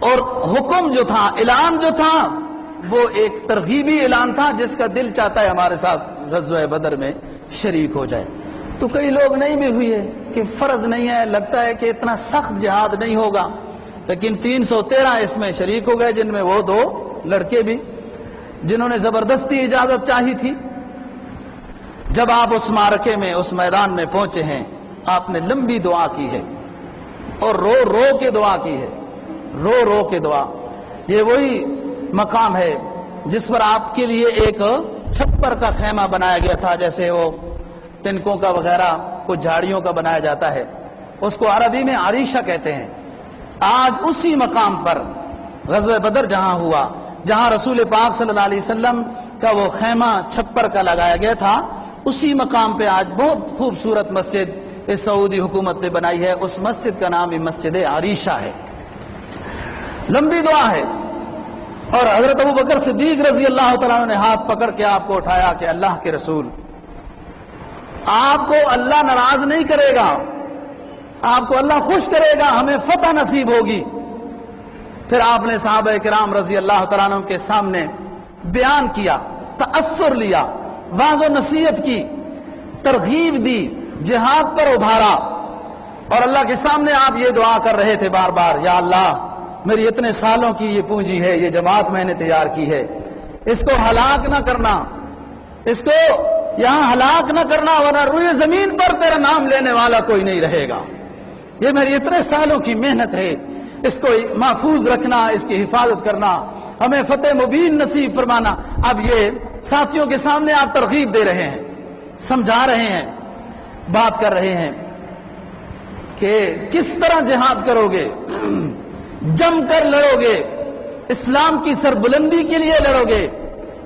اور حکم جو تھا، اعلان جو تھا، وہ ایک ترغیبی اعلان تھا، جس کا دل چاہتا ہے ہمارے ساتھ غزوہ بدر میں شریک ہو جائے۔ تو کئی لوگ نہیں بھی ہوئے کہ فرض نہیں ہے، لگتا ہے کہ اتنا سخت جہاد نہیں ہوگا، لیکن 313 اس میں شریک ہو گئے، جن میں وہ 2 لڑکے بھی جنہوں نے زبردستی اجازت چاہی تھی۔ جب آپ اس معرکے میں، اس میدان میں پہنچے ہیں، آپ نے لمبی دعا کی ہے، اور رو رو کے دعا کی ہے، رو رو کے دعا۔ یہ وہی مقام ہے جس پر آپ کے لیے ایک چھپر کا خیمہ بنایا گیا تھا، جیسے وہ تنکوں کا وغیرہ کچھ جھاڑیوں کا بنایا جاتا ہے، اس کو عربی میں عریشہ کہتے ہیں۔ آج اسی مقام پر غزوہ بدر جہاں ہوا، جہاں رسول پاک صلی اللہ علیہ وسلم کا وہ خیمہ چھپر کا لگایا گیا تھا، اسی مقام پہ آج بہت خوبصورت مسجد اس سعودی حکومت نے بنائی ہے۔ اس مسجد کا نام مسجد عریشہ ہے۔ لمبی دعا ہے، اور حضرت ابوبکر صدیق رضی اللہ تعالیٰ نے ہاتھ پکڑ کے آپ کو اٹھایا کہ اللہ کے رسول، آپ کو اللہ ناراض نہیں کرے گا، آپ کو اللہ خوش کرے گا، ہمیں فتح نصیب ہوگی۔ پھر آپ نے صحابہ کرام رضی اللہ تعالیٰ عنہ کے سامنے بیان کیا، تأثر لیا، واعظ و نصیحت کی، ترغیب دی، جہاد پر ابھارا، اور اللہ کے سامنے آپ یہ دعا کر رہے تھے بار بار، یا اللہ میری اتنے سالوں کی یہ پونجی ہے، یہ جماعت میں نے تیار کی ہے، اس کو ہلاک نہ کرنا، اس کو یہاں ہلاک نہ کرنا، ورنہ روئے زمین پر تیرا نام لینے والا کوئی نہیں رہے گا۔ یہ میری اتنے سالوں کی محنت ہے، اس کو محفوظ رکھنا، اس کی حفاظت کرنا، ہمیں فتح مبین نصیب فرمانا۔ اب یہ ساتھیوں کے سامنے آپ ترغیب دے رہے ہیں، سمجھا رہے ہیں، بات کر رہے ہیں کہ کس طرح جہاد کرو گے، جم کر لڑو گے، اسلام کی سربلندی کے لیے لڑو گے،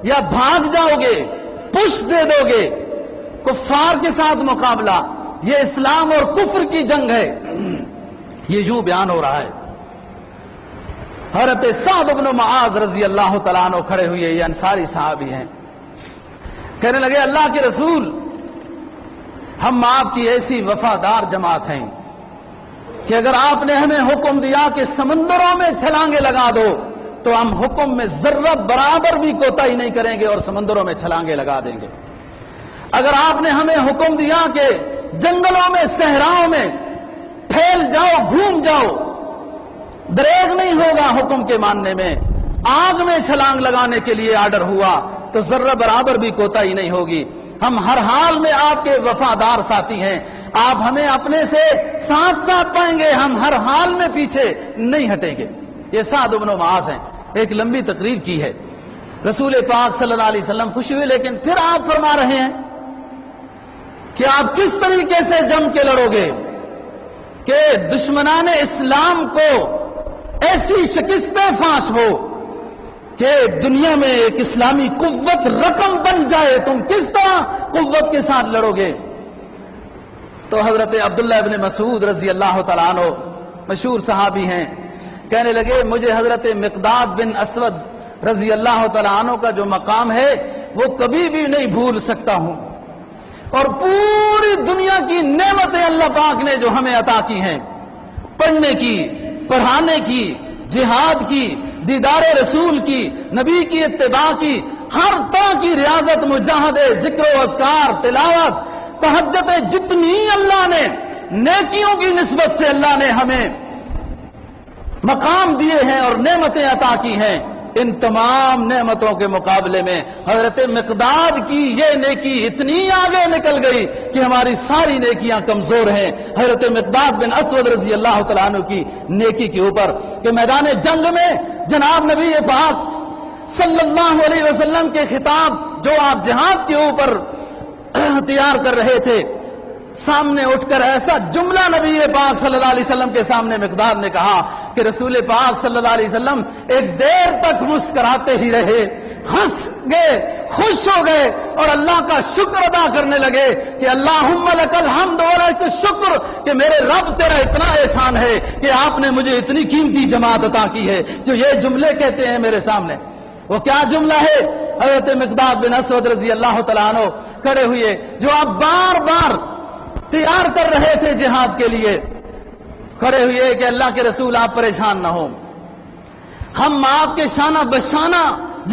یا بھاگ جاؤ گے، پش دے دو گے، کفار کے ساتھ مقابلہ، یہ اسلام اور کفر کی جنگ ہے۔ یہ یوں بیان ہو رہا ہے۔ حضرت سعد بن معاذ رضی اللہ تعالیٰ عنہ کھڑے ہوئے، یہ انصاری صحابی ہیں، کہنے لگے اللہ کے رسول، ہم آپ کی ایسی وفادار جماعت ہیں کہ اگر آپ نے ہمیں حکم دیا کہ سمندروں میں چھلانگیں لگا دو تو ہم حکم میں ذرہ برابر بھی کوتاہی نہیں کریں گے اور سمندروں میں چھلانگیں لگا دیں گے۔ اگر آپ نے ہمیں حکم دیا کہ جنگلوں میں صحراؤں میں پھیل جاؤ گھوم جاؤ، دریغ نہیں ہوگا حکم کے ماننے میں، آگ میں چھلانگ لگانے کے لیے آرڈر ہوا تو ذرہ برابر بھی کوتاہی نہیں ہوگی۔ ہم ہر حال میں آپ کے وفادار ساتھی ہیں، آپ ہمیں اپنے سے ساتھ ساتھ پائیں گے، ہم ہر حال میں پیچھے نہیں ہٹیں گے۔ یہ سعد بن معاذ ہیں، ایک لمبی تقریر کی ہے، رسول پاک صلی اللہ علیہ وسلم خوشی ہوئے، لیکن پھر آپ فرما رہے ہیں کہ آپ کس طریقے سے جم کے لڑو گے کہ دشمنان اسلام کو ایسی شکست فاش ہو کہ دنیا میں ایک اسلامی قوت رقم بن جائے، تم کس طرح قوت کے ساتھ لڑو گے؟ تو حضرت عبداللہ ابن مسعود رضی اللہ تعالیٰ عنہ مشہور صحابی ہیں، کہنے لگے مجھے حضرت مقداد بن اسود رضی اللہ تعالیٰ عنہ کا جو مقام ہے وہ کبھی بھی نہیں بھول سکتا ہوں، اور پوری دنیا کی نعمتیں اللہ پاک نے جو ہمیں عطا کی ہیں، پڑھنے کی، پڑھانے کی، جہاد کی، دیدار رسول کی، نبی کی اتباع کی، ہر طرح کی ریاضت، مجاہدے، ذکر و اذکار، تلاوت، تہجد، جتنی اللہ نے نیکیوں کی نسبت سے اللہ نے ہمیں مقام دیے ہیں اور نعمتیں عطا کی ہیں، ان تمام نعمتوں کے مقابلے میں حضرت مقداد کی یہ نیکی اتنی آگے نکل گئی کہ ہماری ساری نیکیاں کمزور ہیں حضرت مقداد بن اسود رضی اللہ تعالیٰ عنہ کی نیکی کے اوپر، کہ میدان جنگ میں جناب نبی پاک صلی اللہ علیہ وسلم کے خطاب جو آپ جہاد کے اوپر تیار کر رہے تھے، سامنے اٹھ کر ایسا جملہ نبی پاک صلی اللہ علیہ وسلم کے سامنے مقداد نے کہا کہ رسول پاک صلی اللہ علیہ وسلم ایک دیر تک مسکراتے ہی رہے، ہنس گئے، خوش ہو گئے اور اللہ کا شکر ادا کرنے لگے کہ اللہم لک الحمد ولک الشکر، کہ میرے رب تیرا اتنا احسان ہے کہ آپ نے مجھے اتنی قیمتی جماعت عطا کی ہے جو یہ جملے کہتے ہیں میرے سامنے۔ وہ کیا جملہ ہے؟ حضرت مقداد بن اسود رضی اللہ تعالیٰ عنہ کھڑے ہوئے، جو آپ بار بار تیار کر رہے تھے جہاد کے لیے، کھڑے ہوئے کہ اللہ کے رسول آپ پریشان نہ ہوں، ہم آپ کے شانہ بشانہ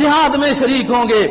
جہاد میں شریک ہوں گے،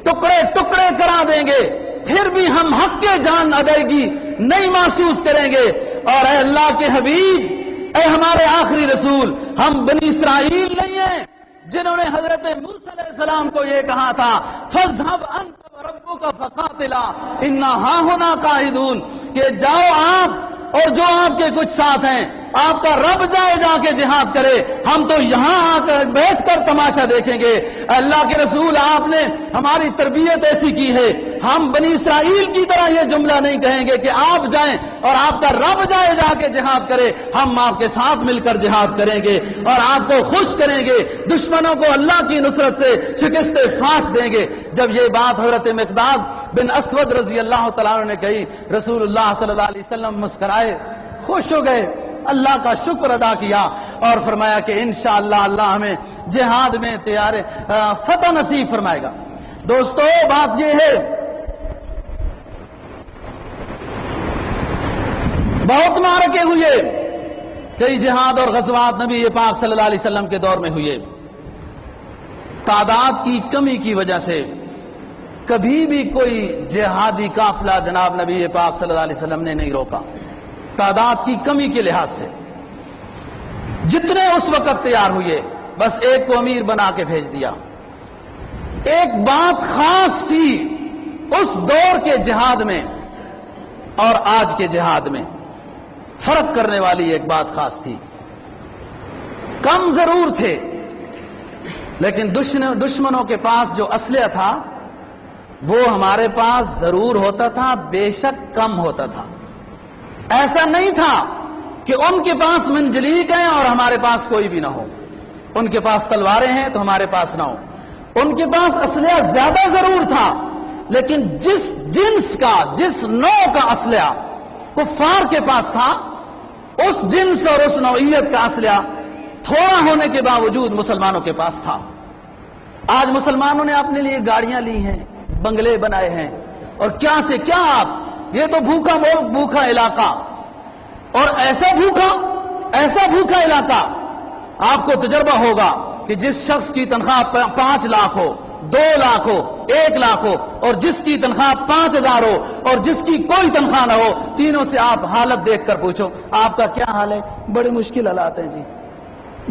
ٹکڑے ٹکڑے کرا دیں گے، پھر بھی ہم حق کے جان ادائیگی نہیں محسوس کریں گے، اور اے اللہ کے حبیب، اے ہمارے آخری رسول، ہم بنی اسرائیل نہیں ہیں جنہوں نے حضرت موسیٰ علیہ السلام کو یہ کہا تھا فَاذْهَبْ أَنْتَ وَرَبُّكَ فَقَاتِلَا إِنَّا هَاهُنَا قَاعِدُونَ، کہ جاؤ آپ اور جو آپ کے کچھ ساتھ ہیں، آپ کا رب جائے جا کے جہاد کرے، ہم تو یہاں آ کر بیٹھ کر تماشا دیکھیں گے۔ اللہ کے رسول، آپ نے ہماری تربیت ایسی کی ہے، ہم بنی اسرائیل کی طرح یہ جملہ نہیں کہیں گے کہ آپ جائیں اور آپ کا رب جائے جا کے جہاد کرے، ہم آپ کے ساتھ مل کر جہاد کریں گے اور آپ کو خوش کریں گے، دشمنوں کو اللہ کی نصرت سے شکست فاش دیں گے۔ جب یہ بات حضرت مقداد بن اسود رضی اللہ تعالیٰ عنہ نے کہی، رسول اللہ صلی اللہ علیہ وسلم مسکرائے، خوش ہو گئے، اللہ کا شکر ادا کیا اور فرمایا کہ انشاءاللہ اللہ ہمیں جہاد میں تیار فتح نصیب فرمائے گا۔ دوستو، بات یہ ہے، بہت معرکے ہوئے، کئی جہاد اور غزوات نبی پاک صلی اللہ علیہ وسلم کے دور میں ہوئے، تعداد کی کمی کی وجہ سے کبھی بھی کوئی جہادی قافلہ جناب نبی پاک صلی اللہ علیہ وسلم نے نہیں روکا، تعداد کی کمی کے لحاظ سے۔ جتنے اس وقت تیار ہوئے، بس ایک کو امیر بنا کے بھیج دیا۔ ایک بات خاص تھی اس دور کے جہاد میں اور آج کے جہاد میں، فرق کرنے والی ایک بات خاص تھی۔ کم ضرور تھے، لیکن دشمنوں کے پاس جو اسلحہ تھا وہ ہمارے پاس ضرور ہوتا تھا، بے شک کم ہوتا تھا۔ ایسا نہیں تھا کہ ان کے پاس منجلیق ہیں اور ہمارے پاس کوئی بھی نہ ہو، ان کے پاس تلواریں ہیں تو ہمارے پاس نہ ہو، ان کے پاس اسلحہ زیادہ ضرور تھا، لیکن جس جنس کا، جس نوع کا اسلحہ کفار کے پاس تھا، اس جنس اور اس نوعیت کا اسلحہ تھوڑا ہونے کے باوجود مسلمانوں کے پاس تھا۔ آج مسلمانوں نے اپنے لیے گاڑیاں لی ہیں، بنگلے بنائے ہیں، اور کیا سے کیا، آپ یہ تو بھوکا ملک، بھوکا علاقہ، اور ایسا بھوکا علاقہ، آپ کو تجربہ ہوگا کہ جس شخص کی تنخواہ 5 لاکھ ہو، 2 لاکھ ہو، 1 لاکھ ہو اور جس کی تنخواہ 5000 ہو اور جس کی کوئی تنخواہ نہ ہو، تینوں سے آپ حالت دیکھ کر پوچھو آپ کا کیا حال ہے؟ بڑی مشکل حالات ہیں جی،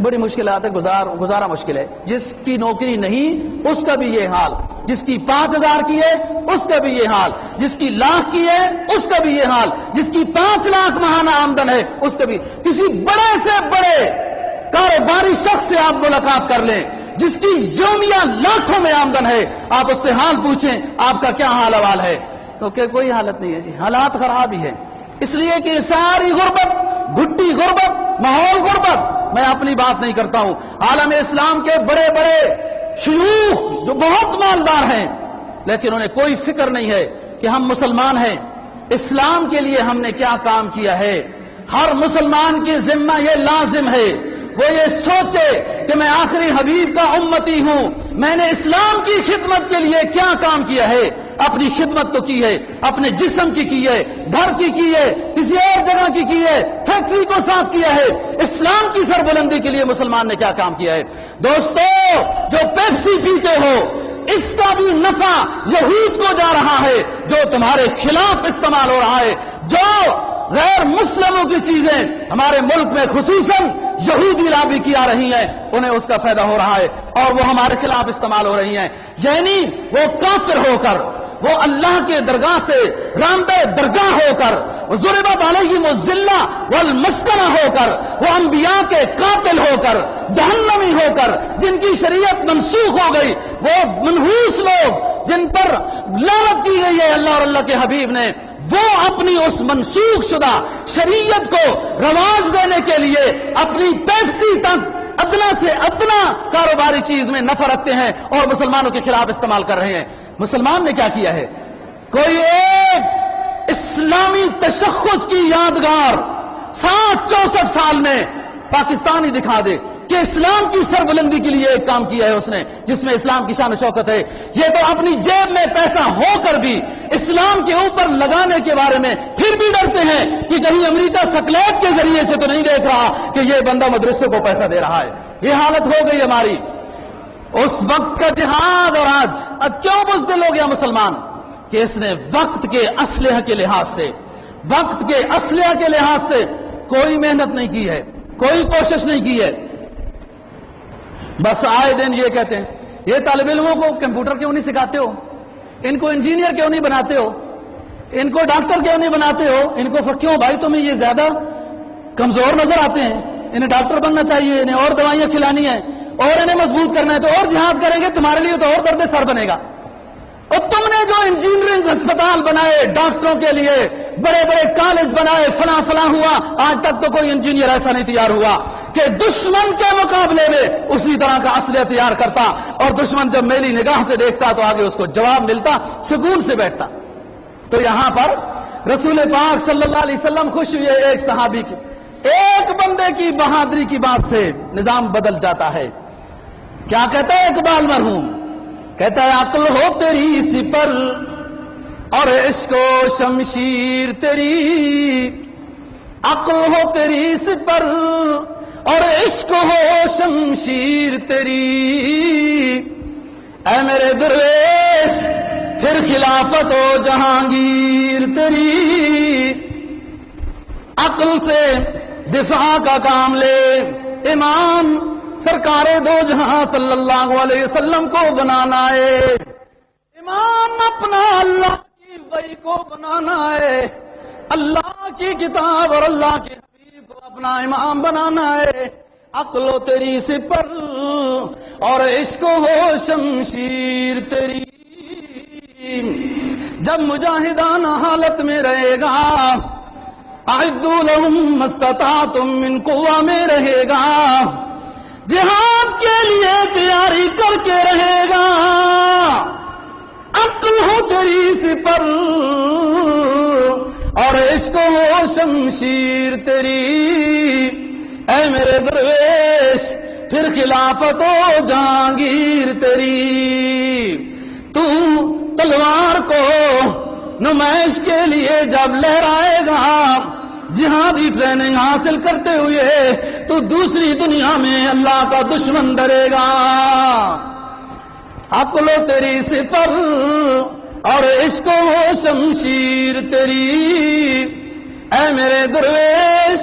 بڑی مشکلات ہے، گزارا مشکل ہے۔ جس کی نوکری نہیں اس کا بھی یہ حال، جس کی 5000 کی ہے اس کا بھی یہ حال، جس کی 1 لاکھ کی ہے اس کا بھی یہ حال، جس کی 5 لاکھ ماہانہ آمدن ہے اس کا بھی۔ کسی بڑے سے بڑے کاروباری شخص سے آپ ملاقات کر لیں جس کی یومیہ لاکھوں میں آمدن ہے، آپ اس سے حال پوچھیں آپ کا کیا حال احوال ہے، تو کہ کوئی حالت نہیں ہے جی، حالات خراب ہی ہے۔ اس لیے کہ ساری غربت، گھٹی غربت، ماحول غربت، میں اپنی بات نہیں کرتا ہوں، عالم اسلام کے بڑے بڑے شیوخ جو بہت مالدار ہیں لیکن انہیں کوئی فکر نہیں ہے کہ ہم مسلمان ہیں، اسلام کے لیے ہم نے کیا کام کیا ہے۔ ہر مسلمان کی ذمہ یہ لازم ہے وہ یہ سوچے کہ میں آخری حبیب کا امتی ہوں، میں نے اسلام کی خدمت کے لیے کیا کام کیا ہے۔ اپنی خدمت تو کی ہے، اپنے جسم کی ہے، گھر کی ہے، کسی اور جگہ کی ہے، فیکٹری کو صاف کیا ہے، اسلام کی سربلندی کے لیے مسلمان نے کیا کام کیا ہے۔ دوستو جو پیپسی پیتے ہو اس کا بھی نفع یہود کو جا رہا ہے جو تمہارے خلاف استعمال ہو رہا ہے۔ جو غیر مسلموں کی چیزیں ہمارے ملک میں خصوصاً یہودی لابی کی آ رہی ہیں انہیں اس کا فائدہ ہو رہا ہے اور وہ ہمارے خلاف استعمال ہو رہی ہیں، یعنی وہ کافر ہو کر، وہ اللہ کے درگاہ سے رامدہ درگاہ ہو کر، ضربت علیہم الذلہ والمسکنہ ہو کر، وہ انبیاء کے قاتل ہو کر، جہنمی ہو کر، جن کی شریعت منسوخ ہو گئی، وہ منحوس لوگ جن پر لعنت کی گئی ہے اللہ اور اللہ کے حبیب نے، وہ اپنی اس منسوخ شدہ شریعت کو رواج دینے کے لیے اپنی پیپسی تک ادنا سے ادنا کاروباری چیز میں نفع رکھتے ہیں اور مسلمانوں کے خلاف استعمال کر رہے ہیں۔ مسلمان نے کیا کیا ہے؟ کوئی ایک اسلامی تشخص کی یادگار 64 سال میں پاکستانی دکھا دے کہ اسلام کی سربلندی کے لیے ایک کام کیا ہے اس نے جس میں اسلام کی شان و شوکت ہے۔ یہ تو اپنی جیب میں پیسہ ہو کر بھی اسلام کے اوپر لگانے کے بارے میں پھر بھی ڈرتے ہیں کہ کہیں امریکہ سیٹلائٹ کے ذریعے سے تو نہیں دیکھ رہا کہ یہ بندہ مدرسے کو پیسہ دے رہا ہے۔ یہ حالت ہو گئی ہماری۔ اس وقت کا جہاد اور آج کیوں بزدل ہو گیا مسلمان کہ اس نے وقت کے اسلحہ کے لحاظ سے کوئی محنت نہیں کی ہے، کوئی کوشش نہیں کی ہے، بس آئے دن یہ کہتے ہیں یہ طالب علموں کو کمپیوٹر کیوں نہیں سکھاتے ہو، ان کو انجینئر کیوں نہیں بناتے ہو، ان کو ڈاکٹر کیوں نہیں بناتے ہو، ان کو کیوں بھائی تمہیں یہ زیادہ کمزور نظر آتے ہیں، انہیں ڈاکٹر بننا چاہیے، انہیں اور دوائیاں کھلانی ہیں اور انہیں مضبوط کرنا ہے تو اور جہاد کریں گے، تمہارے لیے تو اور درد سر بنے گا۔ اور تم نے جو انجینئرنگ ہسپتال بنائے ڈاکٹروں کے لیے، بڑے بڑے کالج بنائے، فلاں ہوا، آج تک تو کوئی انجینئر ایسا نہیں تیار ہوا کہ دشمن کے مقابلے میں اسی طرح کا اسلحہ تیار کرتا اور دشمن جب میری نگاہ سے دیکھتا تو آگے اس کو جواب ملتا، سکون سے بیٹھتا۔ تو یہاں پر رسول پاک صلی اللہ علیہ وسلم خوش ہوئے ایک صحابی کی، ایک بندے کی بہادری کی بات سے نظام بدل جاتا ہے۔ کیا کہتا ہے اقبال مرحوم؟ کہتا ہے عقل ہو تیری سپر اور عشق و شمشیر تیری، عقل ہو تیری سپر اور عشق ہو شمشیر تیری، اے میرے درویش پھر خلافت و جہانگیر تیری، عقل سے دفاع کا کام لے، امام سرکار دو جہاں صلی اللہ علیہ وسلم کو بنانا ہے، امام اپنا اللہ کی وحی کو بنانا ہے، اللہ کی کتاب اور اللہ کے حبیب کو اپنا امام بنانا ہے، عقل ہو تیری سپر اور عشق ہو شمشیر تیری، جب مجاہدانہ حالت میں رہے گا، اعدوا لهم ما استطعتم من قوہ میں رہے گا، جہاد کے لیے تیاری کر کے رہے گا، عقل ہو تیری سپر اور عشق ہو شمشیر تیری، اے میرے درویش پھر خلافت و جہانگیر تیری، تو تلوار کو نمائش کے لیے جب لہرائے گا، جہادی ٹریننگ حاصل کرتے ہوئے تو دوسری دنیا میں اللہ کا دشمن ڈرے گا۔ عقل و تیری سپر اور عشق و شمشیر تیری، اے میرے درویش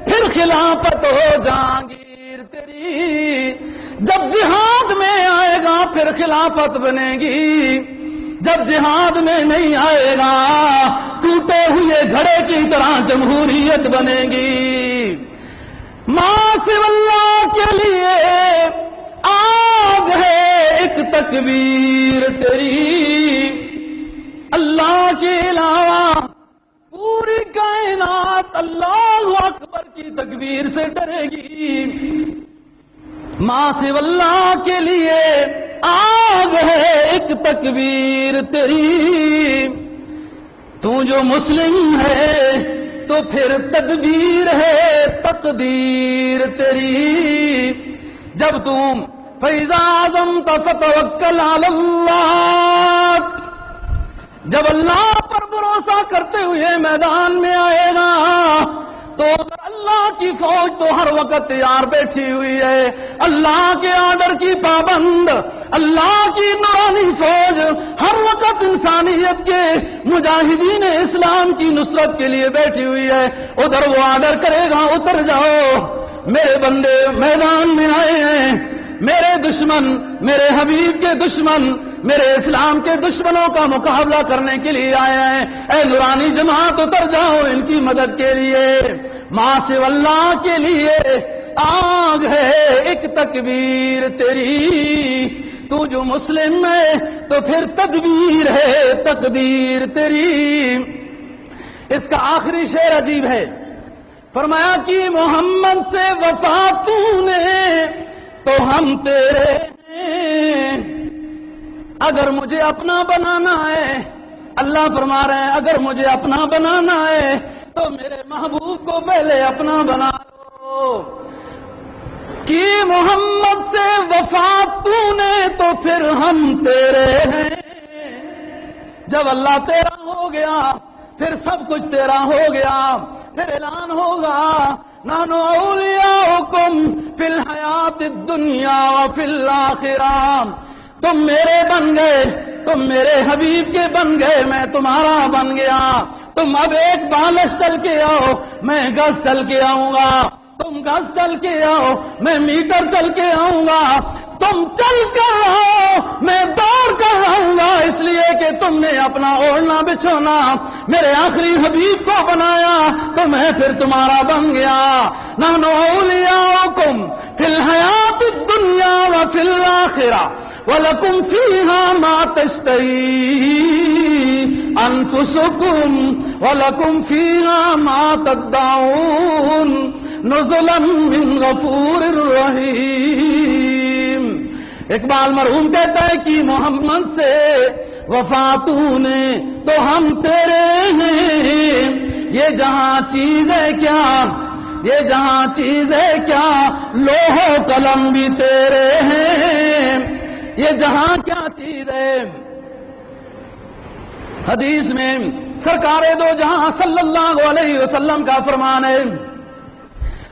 پھر خلافت ہو جہانگیر تیری، جب جہاد میں آئے گا پھر خلافت بنے گی، جب جہاد میں نہیں آئے گا ٹوٹے ہوئے گھڑے کی طرح جمہوریت بنے گی۔ ماں سوی اللہ کے لیے آگ ہے ایک تکبیر تیری، اللہ کے علاوہ پوری کائنات اللہ اکبر کی تکبیر سے ڈرے گی۔ ماں سوی اللہ کے لیے آگ ہے ایک تکبیر تیری، تو جو مسلم ہے تو پھر تدبیر ہے تقدیر تیری، جب تم فَإِذَا عَزَمْتَ فَتَوَكَّلْ عَلَى اللَّهِ، جب اللہ پر بھروسہ کرتے ہوئے میدان میں آئے گا تو ادھر اللہ کی فوج تو ہر وقت تیار بیٹھی ہوئی ہے، اللہ کے آرڈر کی پابند، اللہ کی نورانی فوج ہر وقت انسانیت کے مجاہدین اسلام کی نصرت کے لیے بیٹھی ہوئی ہے۔ ادھر وہ آرڈر کرے گا اتر جاؤ، میرے بندے میدان میں آئے ہیں، میرے دشمن، میرے حبیب کے دشمن، میرے اسلام کے دشمنوں کا مقابلہ کرنے کے لیے آئے ہیں، اے نورانی جماعت اتر جاؤ ان کی مدد کے لیے۔ ماں سوی اللہ کے لیے آگ ہے ایک تکبیر تیری، تو جو مسلم ہے تو پھر تدبیر ہے تقدیر تیری۔ اس کا آخری شعر عجیب ہے، فرمایا کہ محمد سے وفا تو نے تو ہم تیرے ہیں، اگر مجھے اپنا بنانا ہے، اللہ فرما رہے ہیں اگر مجھے اپنا بنانا ہے تو میرے محبوب کو پہلے اپنا بنا لو، کہ محمد سے وفا تو نے تو پھر ہم تیرے ہیں، جب اللہ تیرا ہو گیا پھر سب کچھ تیرا ہو گیا، پھر اعلان ہوگا نانو اولیاؤکم فی الحیات الدنیا وفی الآخرہ، تم میرے بن گئے، تم میرے حبیب کے بن گئے، میں تمہارا بن گیا، تم اب ایک بالش چل کے آؤ میں گز چل کے آؤں گا، تم گز چل کے آؤ میں میٹر چل کے آؤں گا، تم چل کر آؤ میں دوڑ کر آؤں گا، اس لیے کہ تم نے اپنا اوڑھنا بچھونا میرے آخری حبیب کو بنایا تو میں پھر تمہارا بن گیا۔ نحن اولیاؤکم فی الحیات الدنیا وفی الآخرہ وَلَكُمْ فِيهَا مَا تَشْتَهِي أَنفُسُكُمْ وَلَكُمْ فِيهَا مَا تَدَّعُونَ نُزُلًا مِّن غَفُورٍ رَّحِيمٍ۔ اقبال مرحوم کہتا ہے کہ محمد سے وفا تو نے تو ہم تیرے ہیں، یہ جہاں چیز ہے کیا، یہ جہاں چیز ہے کیا، لوح و قلم بھی تیرے ہیں، یہ جہاں کیا چیز ہے۔ حدیث میں سرکار دو جہاں صلی اللہ علیہ وسلم کا فرمان ہے،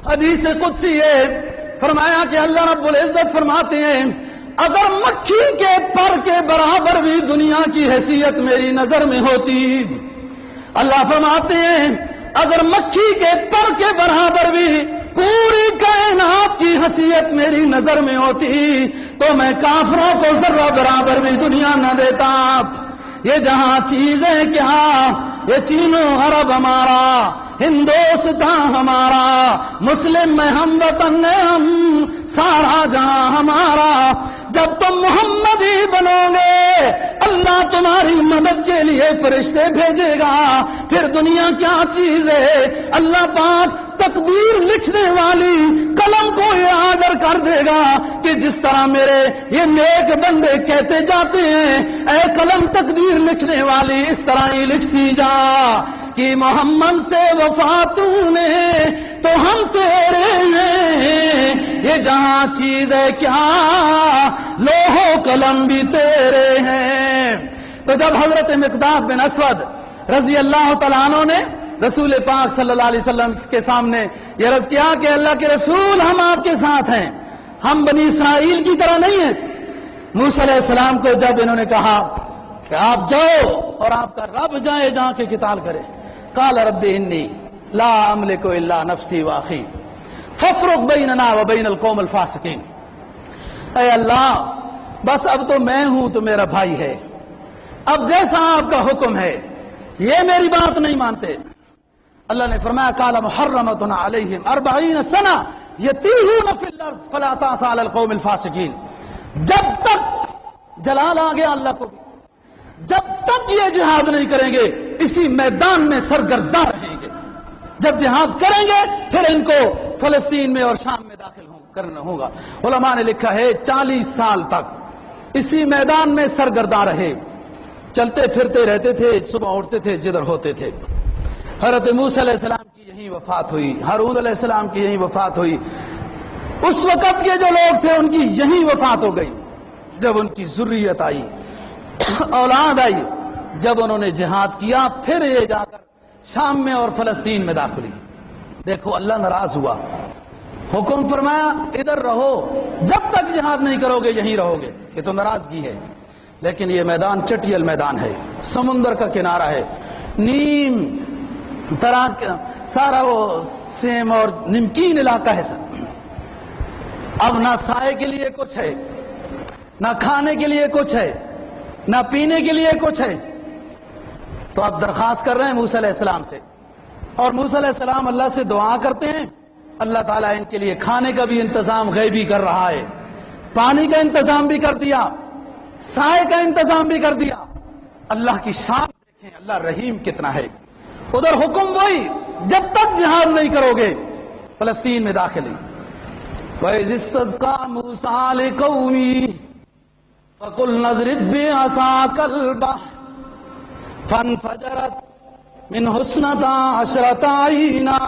حدیث قدسی ہے، فرمایا کہ اللہ رب العزت فرماتے ہیں اگر مکھی کے پر کے برابر بھی دنیا کی حیثیت میری نظر میں ہوتی، اللہ فرماتے ہیں اگر مکھی کے پر کے برابر بھی پوری کائنات کی حیثیت میری نظر میں ہوتی تو میں کافروں کو ذرہ برابر بھی دنیا نہ دیتا۔ یہ جہاں چیزیں کیا، یہ چینو عرب ہمارا، ہندوستان ہمارا، مسلم میں ہم وطن ہم، سارا جہاں ہمارا۔ جب تم محمدی بنو گے اللہ تمہاری مدد کے لیے فرشتے بھیجے گا، پھر دنیا کیا چیز ہے، اللہ پاک تقدیر لکھنے والی قلم کو یہ آرڈر کر دے گا کہ جس طرح میرے یہ نیک بندے کہتے جاتے ہیں اے قلم تقدیر لکھنے والی اس طرح ہی لکھتی جا کہ محمد سے وفا تو نے تو ہم تیرے ہیں، یہ جہاں چیز ہے کیا، لوح و قلم بھی تیرے ہیں۔ تو جب حضرت مقداد بن اسود رضی اللہ تعالیٰ عنہ نے رسول پاک صلی اللہ علیہ وسلم کے سامنے یہ عرض کیا کہ اللہ کے رسول ہم آپ کے ساتھ ہیں، ہم بنی اسرائیل کی طرح نہیں ہیں، موسیٰ علیہ السلام کو جب انہوں نے کہا کہ آپ جاؤ اور آپ کا رب جائے جہاں کے قتال کرے، قال رب انی لا املک الا نفسی واخی فافرق بیننا وبین القوم الفاسقین، اے اللہ بس اب تو میں ہوں تو میرا بھائی ہے، اب جیسا آپ کا حکم ہے، یہ میری بات نہیں مانتے۔ اللہ نے فرمایا قال محرمۃ علیہم 40 سنہ یتیہون فی الارض فلا تعص علی القوم الفاسقین، جب تک جلال آ گیا اللہ کو بھی، جب تک یہ جہاد نہیں کریں گے اسی میدان میں سرگرداں رہیں گے، جب جہاد کریں گے پھر ان کو فلسطین میں اور شام میں داخل کرنا ہوگا۔ علماء نے لکھا ہے 40 سال تک اسی میدان میں سرگرداں رہے، چلتے پھرتے رہتے تھے، صبح اٹھتے تھے جدھر ہوتے تھے۔ حضرت موسیٰ علیہ السلام کی یہیں وفات ہوئی، ہارون علیہ السلام کی یہیں وفات ہوئی، اس وقت کے جو لوگ تھے ان کی یہیں وفات ہو گئی۔ جب ان کی ذریت آئی، اولاد آئی، جب انہوں نے جہاد کیا پھر یہ جا کر شام میں اور فلسطین میں داخل ہوئی۔ دیکھو اللہ ناراض ہوا، حکم فرمایا ادھر رہو، جب تک جہاد نہیں کرو گے یہیں رہو گے، یہ تو ناراضگی ہے۔ لیکن یہ میدان چٹیل میدان ہے، سمندر کا کنارہ ہے، نیم طرح سارا وہ سیم اور نمکین علاقہ ہے سر۔ اب نہ سائے کے لیے کچھ ہے، نہ کھانے کے لیے کچھ ہے، نہ پینے کے لیے کچھ ہے۔ تو اب درخواست کر رہے ہیں موسیٰ علیہ السلام سے، اور موسیٰ علیہ السلام اللہ سے دعا کرتے ہیں، اللہ تعالیٰ ان کے لیے کھانے کا بھی انتظام غیبی کر رہا ہے، پانی کا انتظام بھی کر دیا، سائے کا انتظام بھی کر دیا۔ اللہ کی شان دیکھیں، اللہ رحیم کتنا ہے۔ ادھر حکم وہی، جب تک جہاد نہیں کرو گے فلسطین میں داخل ہی۔ وَإِذِ اسْتَسْقَىٰ مُوسَىٰ لِقَوْمِهِ فَقُلْنَا اضْرِب بِّعَصَاكَ الْبَحْرَ فَانْفَجَرَتْ مِنْهُ اثْنَتَا عَشْرَةَ عَيْنًا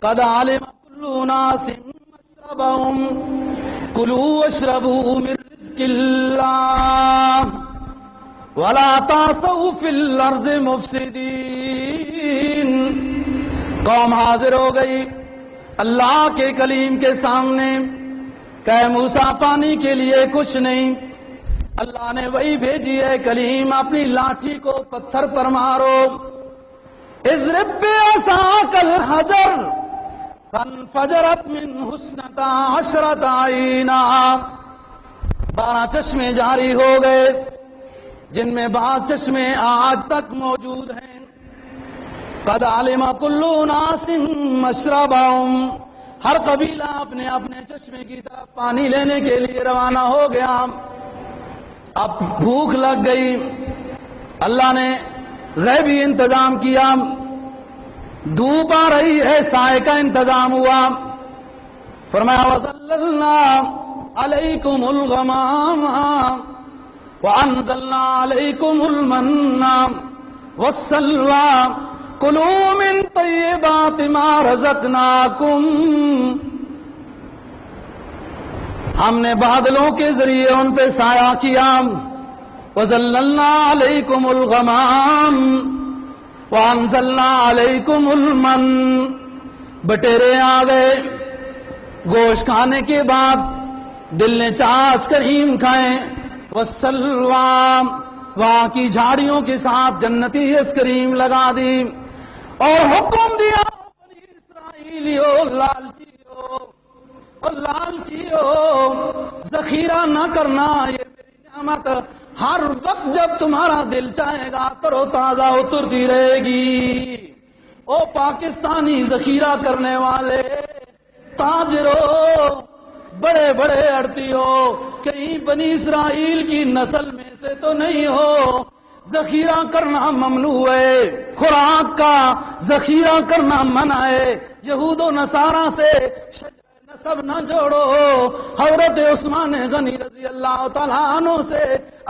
قَدْ عَلِمَ كُلُّ أُنَاسٍ مَّشْرَبَهُمْ كُلُوا وَاشْرَبُوا مِن رِّزْقِ اللَّهِ وَلَا تَعْثَوْا فِي الْأَرْضِ مُفْسِدِينَ۔ قوم حاضر ہو گئی اللہ کے کلیم کے سامنے، کہ موسیٰ پانی کے لیے کچھ نہیں۔ اللہ نے وہی بھیجی ہے کلیم، اپنی لاٹھی کو پتھر پر مارو، اضرب بعصاک الحجر فانفجرت منہ اثنتا عشرۃ عینا۔ 12 چشمے جاری ہو گئے، جن میں بعض چشمے آج تک موجود ہیں۔ قد علم کل اناس مشربہم، ہر قبیلہ اپنے اپنے چشمے کی طرف پانی لینے کے لیے روانہ ہو گیا۔ اب بھوک لگ گئی، اللہ نے غیبی انتظام کیا، دھوپ آ رہی ہے، سائے کا انتظام ہوا۔ فرمایا وَظَلَّلْنَا عَلَيْكُمُ الْغَمَامَ وَأَنزَلْنَا عَلَيْكُمُ الْمَنَّ وَالسَّلْوَىٰ كُلُوا مِن طَيِّبَاتِ مَا رَزَقْنَاكُمْ۔ ہم نے بادلوں کے ذریعے ان پہ سایہ کیا، وَظَلَّلْنَا عَلَيْكُمُ الْغَمَامَ وَأَنزَلْنَا عَلَيْكُمُ الْمَنَّ۔ بٹیرے آ گئے، گوشت کھانے کے بعد دل نے چاہا آئس کریم کھائیں، وَالسَّلْوَىٰ، وہاں کی جھاڑیوں کے ساتھ جنتی آئس کریم لگا دی، اور حکم دیا بنی اسرائیلیو لالچیو ذخیرہ نہ کرنا، یہ میری نعمت ہر وقت جب تمہارا دل چاہے گا تر و تازہ اترتی رہے گی۔ او پاکستانی ذخیرہ کرنے والے تاجروں، بڑے بڑے اڑتی ہو، کہیں بنی اسرائیل کی نسل میں سے تو نہیں ہو؟ ذخیرہ کرنا ممنوع ہے، خوراک کا ذخیرہ کرنا منع ہے۔ یہود و نصارہ سے شجرہ نسب نہ جوڑو، حضرت عثمان غنی رضی اللہ تعالیٰ عنہ سے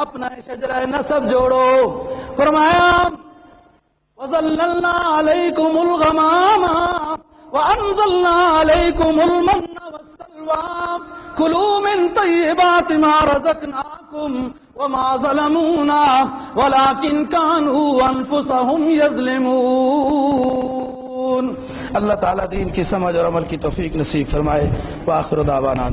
اپنا شجرہ نسب جوڑو۔ فرمایا وَظَلَّلْنَا عَلَيْكُمُ الْغَمَامَ وَأَنزَلْنَا عَلَيْكُمُ الْمَنَّ وَالسَّلْوَىٰ كُلُوا مِن طَيِّبَاتِ مَا رَزَقْنَاكُمْ وَمَا ظَلَمُونَا وَلَٰكِن كَانُوا أَنفُسَهُمْ يَظْلِمُونَ۔ اللہ تعالیٰ دین کی سمجھ اور عمل کی توفیق نصیب فرمائے۔ وآخر دعوانا